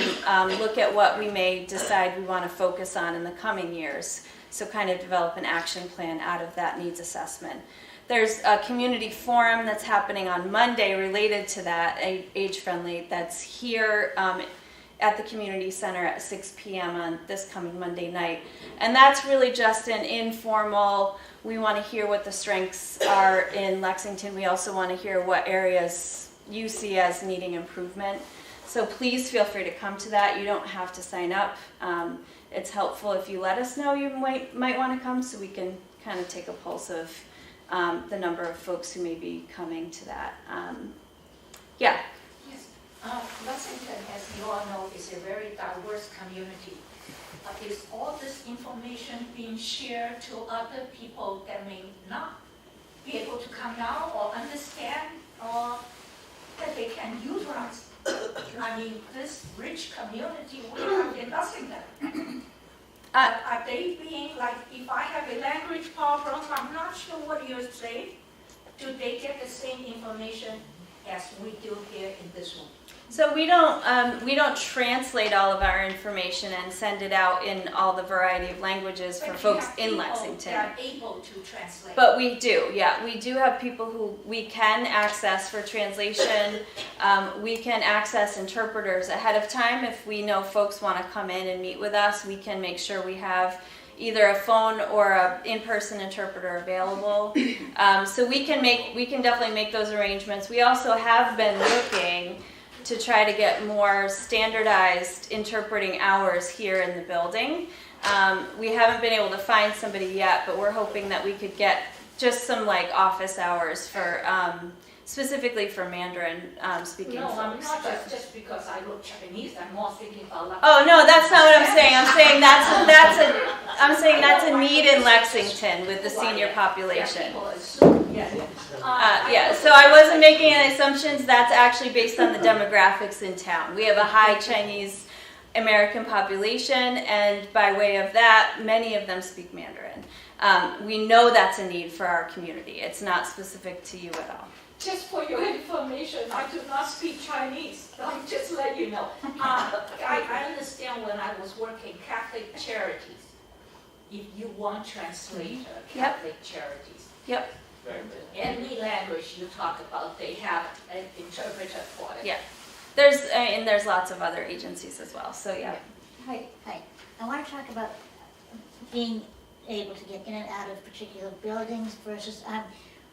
look at what we may decide we want to focus on in the coming years. So kind of develop an action plan out of that needs assessment. There's a community forum that's happening on Monday related to that, age-friendly, that's here at the community center at 6 p.m. on this coming Monday night. And that's really just an informal, we want to hear what the strengths are in Lexington. We also want to hear what areas you see as needing improvement. So please feel free to come to that. You don't have to sign up. It's helpful if you let us know you might want to come, so we can kind of take a pulse of the number of folks who may be coming to that. Yeah. Yes. Lexington, as you all know, is a very diverse community. Is all this information being shared to other people that may not be able to come now or understand, or that they can utilize? I mean, this rich community we have in Lexington. Are they being, like, if I have a language problem, I'm not sure what you say, do they get the same information as we do here in this room? So we don't translate all of our information and send it out in all the variety of languages for folks in Lexington. They are able to translate. But we do, yeah. We do have people who we can access for translation. We can access interpreters ahead of time. If we know folks want to come in and meet with us, we can make sure we have either a phone or a in-person interpreter available. So we can definitely make those arrangements. We also have been looking to try to get more standardized interpreting hours here in the building. We haven't been able to find somebody yet, but we're hoping that we could get just some like office hours for specifically for Mandarin speaking no, folks. I'm not just because I look Chinese. I'm more thinking about. Oh no, that's not what I'm saying. I'm saying that's a need in Lexington with the senior population. Yeah, so I wasn't making any assumptions. That's actually based on the demographics in town. We have a high Chinese American population, and by way of that, many of them speak Mandarin. We know that's a need for our community. It's not specific to you at all. Just for your information, I do not speak Chinese. I'll just let you know. I understand when I was working Catholic Charities, if you want translator, Catholic Charities. Yep. Any language you talk about, they have an interpreter for it. Yeah. There's lots of other agencies as well. So yeah. Hi. I want to talk about being able to get in and out of particular buildings versus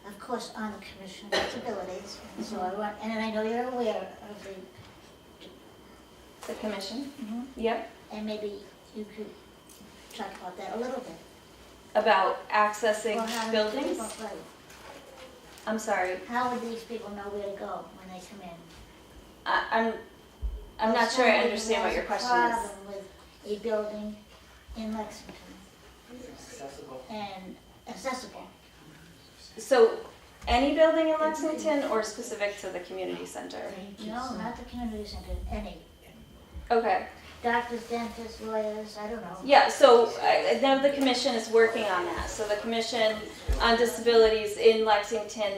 of course, on the Commission on Disabilities, and so and I know you're aware of the commission. Mm-hmm. Yep. And maybe you could talk about that a little bit. About accessing buildings? Right. I'm sorry. How would these people know where to go when they come in? I'm not sure I understand what your question is. Problem with a building in Lexington. Accessible. And accessible. So, any building in Lexington or specific to the community center? No, not the community center, any. Okay. doctors, dentists, lawyers, I don't know. Yeah, so now the commission is working on that. So the Commission on Disabilities in Lexington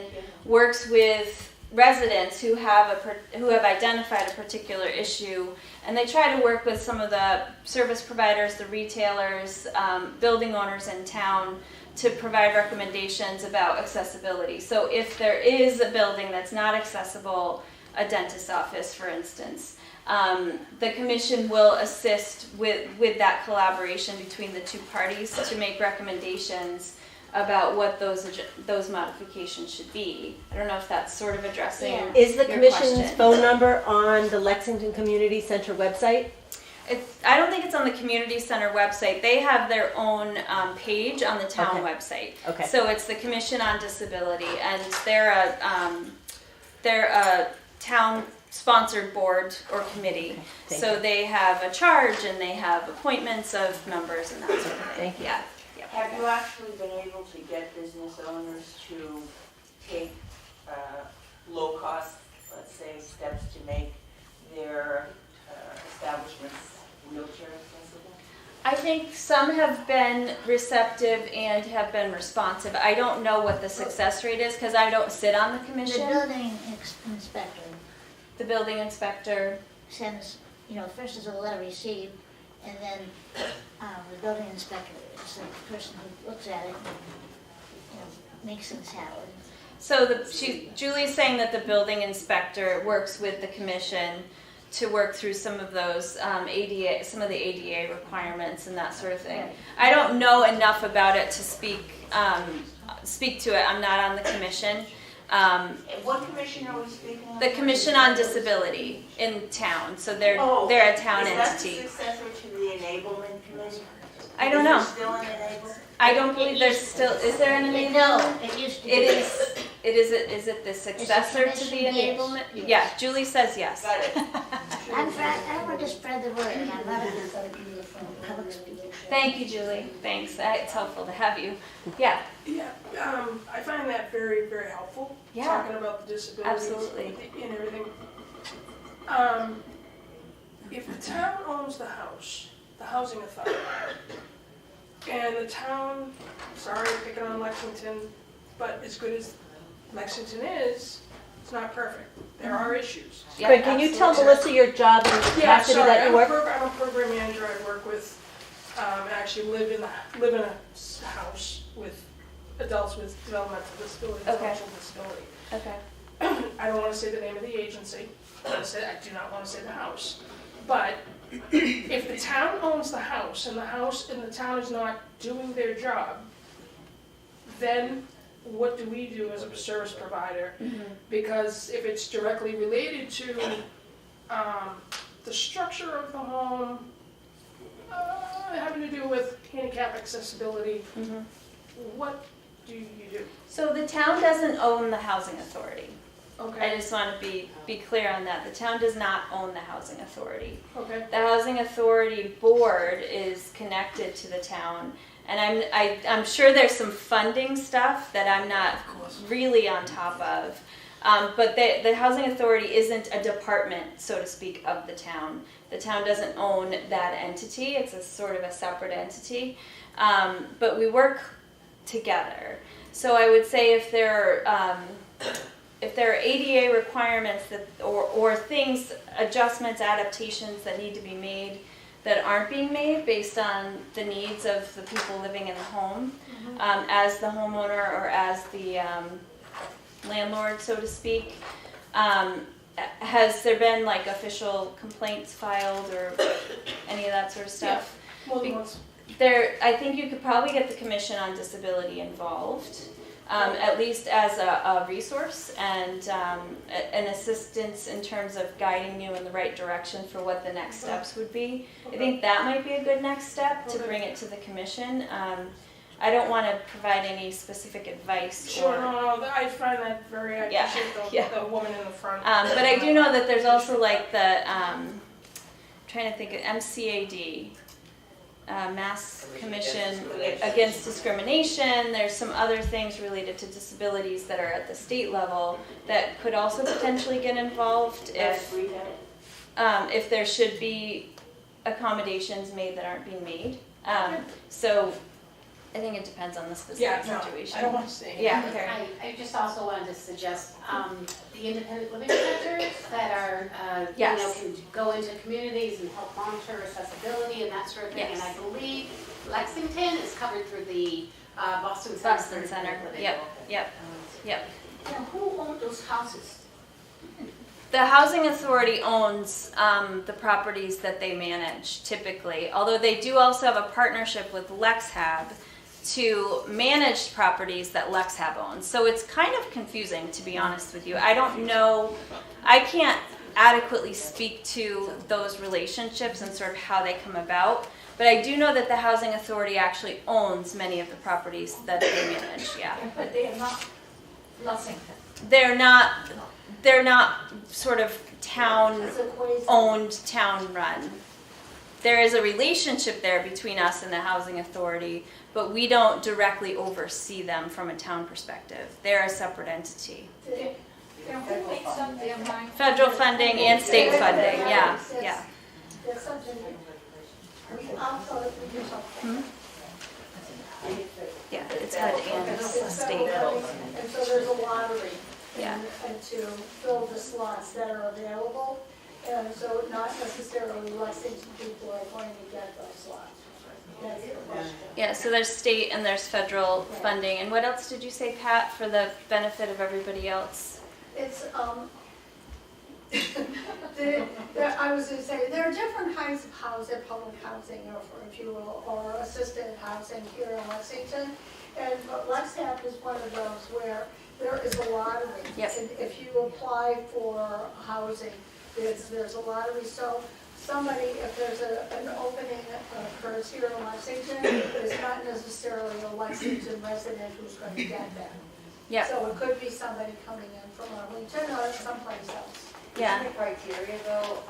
works with residents who have identified a particular issue, and they try to work with some of the service providers, the retailers, building owners in town to provide recommendations about accessibility. So if there is a building that's not accessible, a dentist's office, for instance, the commission will assist with that collaboration between the two parties to make recommendations about what those modifications should be. I don't know if that's sort of addressing Is the your commission's question. phone number on the Lexington Community Center website? I don't think it's on the community center website. They have their own page on the town website. Okay. So it's the Commission on Disability, and they're a town-sponsored board or committee. Thank So you. they have a charge and they have appointments of members and that sort of thing. Thank you. Yeah. Have you actually been able to get business owners to take low-cost, let's say, steps to make their establishments wheelchair accessible? I think some have been receptive and have been responsive. I don't know what the success rate is because I don't sit on the commission. The building inspector. The building inspector sends, first there's a letter received, and then the building inspector is the person who looks at it and, makes things happen. So Julie's saying that the building inspector works with the commission to work through some of those ADA, some of the ADA requirements and that sort of thing. I don't know enough about it to speak to it. I'm not on the commission. What commission are we speaking of? The Commission on Disability in town. So they're a town entity. Is that the successor to the enablement committee? I don't know. Is there still an enablement? I don't believe there's still. Is there an enablement? No, it used to be. It is. Is it the successor to the enablement? Yes. Yeah, Julie says yes. Got it. I want to spread the word, and I'm not a public speaker. Thank you, Julie. Thanks. It's helpful to have you. Yeah. Yeah, I find that very, very helpful. Yeah. Talking about the disabilities Absolutely. and everything. If the town owns the house, the housing authority, and the town, sorry, picking on Lexington, but as good as Lexington is, it's not perfect. There are issues. But can you tell Melissa your job and the capacity that you work? I'm a program manager. I work with, actually live in a house with adults with developmental disabilities, intellectual disability. Okay. I don't want to say the name of the agency. I do not want to say the house. But if the town owns the house and the town is not doing their job, then what do we do as a service provider? Mm-hmm. Because if it's directly related to the structure of the home, having to do with handicap accessibility, Mm-hmm. what do you do? So the town doesn't own the housing authority. Okay. I just want to be clear on that. The town does not own the housing authority. Okay. The housing authority board is connected to the town, and I'm sure there's some funding stuff that I'm not really on top of. But the housing authority isn't a department, so to speak, of the town. The town doesn't own that entity. It's a sort of a separate entity. But we work together. So I would say if there are ADA requirements or things, adjustments, adaptations that need to be made that aren't being made based on the needs of the people living in the home, as the homeowner or as the landlord, so to speak, has there been like official complaints filed or any of that sort of stuff? Yeah, more than once. I think you could probably get the Commission on Disability involved, at least as a resource and an assistance in terms of guiding you in the right direction for what the next steps would be. I think that might be a good next step to bring it to the Commission. I don't want to provide any specific advice. Sure, no, I find that very, I appreciate the woman in the front. But I do know that there's also like the, trying to think of MCAD, Mass Commission Against Discrimination. There's some other things related to disabilities that are at the state level that could also potentially get involved if there should be accommodations made that aren't being made. So I think it depends on the specific situation. I don't want to say. Yeah, Karen. I just also wanted to suggest the independent living centers that are, Yes. can go into communities and help monitor accessibility and that sort of thing. Yes. And I believe Lexington is covered through the Boston Boston Center. Center. Yep. Now, who owns those houses? The housing authority owns the properties that they manage typically, although they do also have a partnership with LexHab to manage properties that LexHab owns. So it's kind of confusing, to be honest with you. I don't know, I can't adequately speak to those relationships and sort of how they come about, but I do know that the housing authority actually owns many of the properties that they manage, yeah. But they are not Lexington. They're not sort of town-owned, town-run. There is a relationship there between us and the housing authority, but we don't directly oversee them from a town perspective. They're a separate entity. Who makes up their mind? Federal funding and state funding, yeah. That's something we also, we do something. Yeah, it's HUD and state. And so there's a lottery. Yeah. And to fill the slots that are available. And so not necessarily Lexington people are going to get those slots. That's the question. Yeah, so there's state and there's federal funding. And what else did you say, Pat, for the benefit of everybody else? It's, I was going to say, there are different kinds of housing, public housing, or if you will, or assisted housing here in Lexington. And LexHab is one of those where there is a lottery. Yep. And if you apply for housing, there's a lottery. So somebody, if there's an opening that occurs here in Lexington, it's not necessarily a Lexington resident who's going to get that. Yeah. So it could be somebody coming in from Arlington or someplace else. Yeah. Is there criteria though?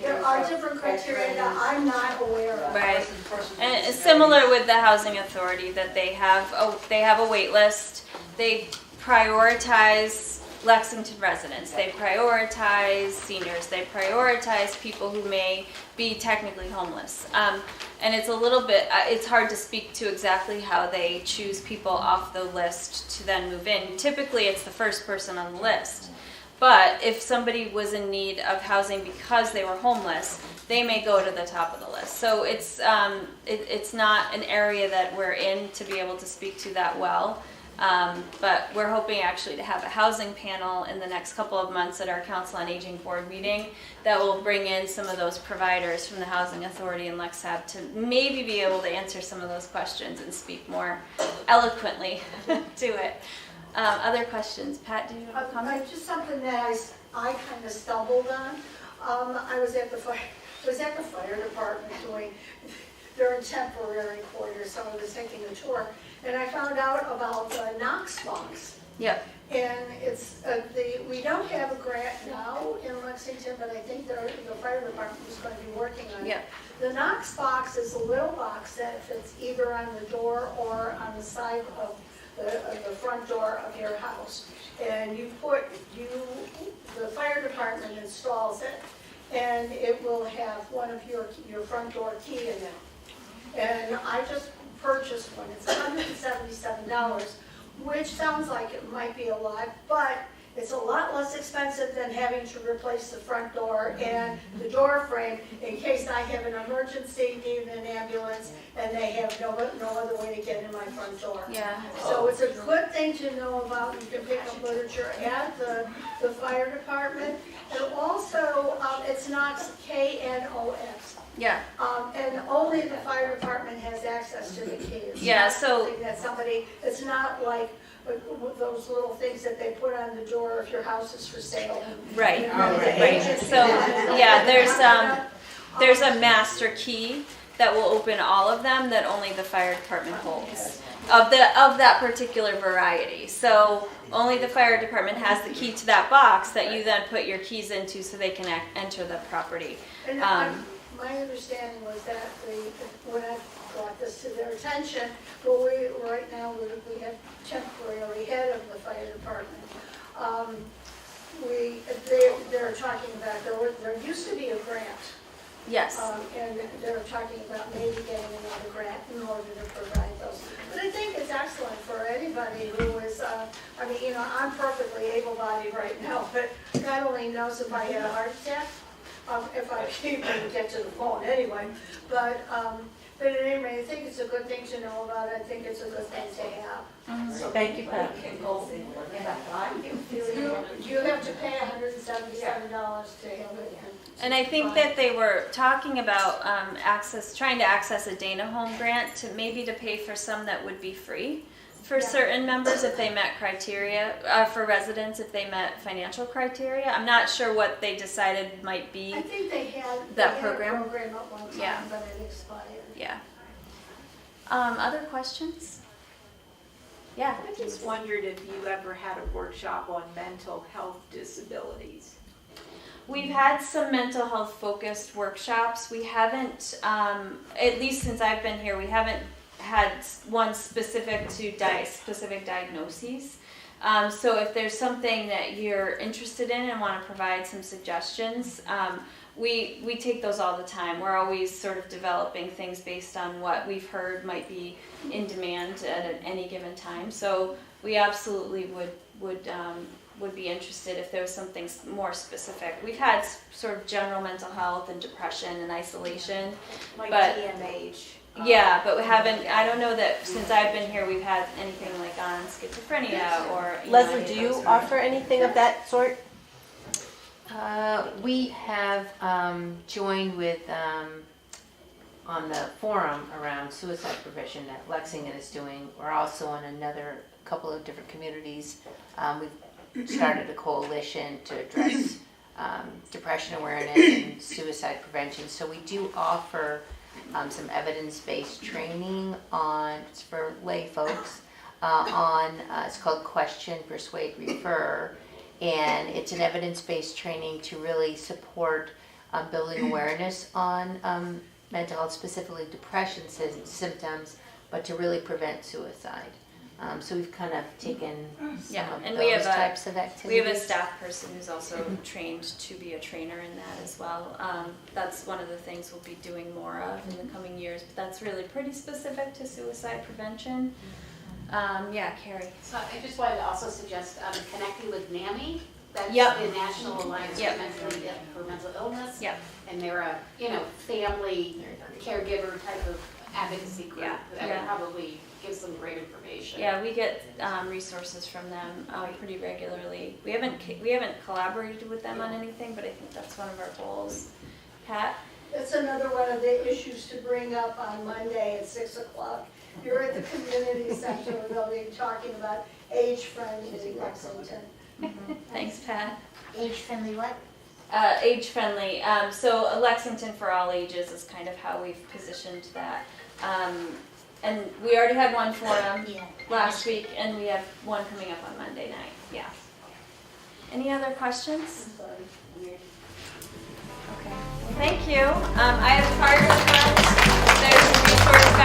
There are different criteria that I'm not aware of. Right. And it's similar with the housing authority that they have a wait list. They prioritize Lexington residents. They prioritize seniors. They prioritize people who may be technically homeless. And it's a little bit, it's hard to speak to exactly how they choose people off the list to then move in. Typically, it's the first person on the list. But if somebody was in need of housing because they were homeless, they may go to the top of the list. So it's not an area that we're in to be able to speak to that well. But we're hoping actually to have a housing panel in the next couple of months at our Council on Aging board meeting that will bring in some of those providers from the Housing Authority and LexHab to maybe be able to answer some of those questions and speak more eloquently to it. Other questions? Pat, do you have a comment? Just something that I kind of stumbled on. I was at the fire department during temporary quarters, so I was taking a tour, and I found out about the Knox box. Yep. And it's we don't have a grant now in Lexington, but I think the fire department is going to be working on it. Yep. The Knox box is a little box that fits either on the door or on the side of the front door of your house, and the fire department installs it, and it will have one of your front door key in it. And I just purchased one. It's $177, which sounds like it might be a lot, but it's a lot less expensive than having to replace the front door and the door frame in case I have an emergency, need an ambulance, and they have no other way to get in my front door. Yeah. So it's a good thing to know about. You can pick up literature at the fire department. And also, it's not KNOS. Yeah. And only the fire department has access to the keys. Yeah, so it's not like those little things that they put on the door if your house is for sale. Right. Right. So yeah, there's a master key that will open all of them that only the fire department holds of that particular variety. So only the fire department has the key to that box that you then put your keys into so they can enter the property. And my understanding was that when I brought this to their attention, but right now we have temporary head of the fire department. They're talking about there used to be a grant Yes. And they're talking about maybe getting another grant in order to provide those. But I think it's excellent for anybody who is, I mean, you know, I'm perfectly able-bodied right now, but God only knows if I had a heart attack, if I can even get to the phone anyway. But anyway, I think it's a good thing to know about. I think it's a good thing to have. So thank you, Pat. You have to pay $177 to have it. And I think that they were talking about trying to access a Dana Home grant to pay for some that would be free for certain members if they met criteria, for residents if they met financial criteria. I'm not sure what they decided might be. I think they had that program. A program at one time, but it expired. Yeah. Other questions? Yeah. I just wondered if you ever had a workshop on mental health disabilities. We've had some mental health focused workshops. We haven't, at least since I've been here, we haven't had one specific to specific diagnoses. So if there's something that you're interested in and want to provide some suggestions, we take those all the time. We're always sort of developing things based on what we've heard might be in demand at any given time. So we absolutely would be interested if there was something more specific. We've had sort of general mental health and depression and isolation, Like but TMH. yeah, but we haven't. I don't know that since I've been here we've had anything like on schizophrenia or. Leslie, do you offer anything of that sort? We have joined with on the forum around suicide prevention that Lexington is doing. We're also in another couple of different communities. We've started a coalition to address depression awareness and suicide prevention. So we do offer some evidence-based training on, it's for lay folks, it's called Question, Persuade, Refer. And it's an evidence-based training to really support building awareness on mental health, specifically depression symptoms, but to really prevent suicide. So we've kind of taken some of those types of activities. We have a staff person who's also trained to be a trainer in that as well. That's one of the things we'll be doing more of in the coming years, but that's really pretty specific to suicide prevention. Yeah, Carrie. So I just wanted to also suggest connecting with NAMI. That's Yep. the National Alliance Yep. for Mental Illness. Yep. And they're a family caregiver type of advocacy group that would probably give some great information. Yeah, we get resources from them pretty regularly. We haven't collaborated with them on anything, but I think that's one of our goals. Pat? That's another one of the issues to bring up on Monday at 6 o'clock. You're at the community center, they'll be talking about age-friendly Lexington. Thanks, Pat. Age-friendly what? Age-friendly. So Lexington for all ages is kind of how we've positioned that. And we already had one forum last week, and we have one coming up on Monday night. Yeah. Any other questions? Okay. Well, thank you. I have a card in the front. There's some resources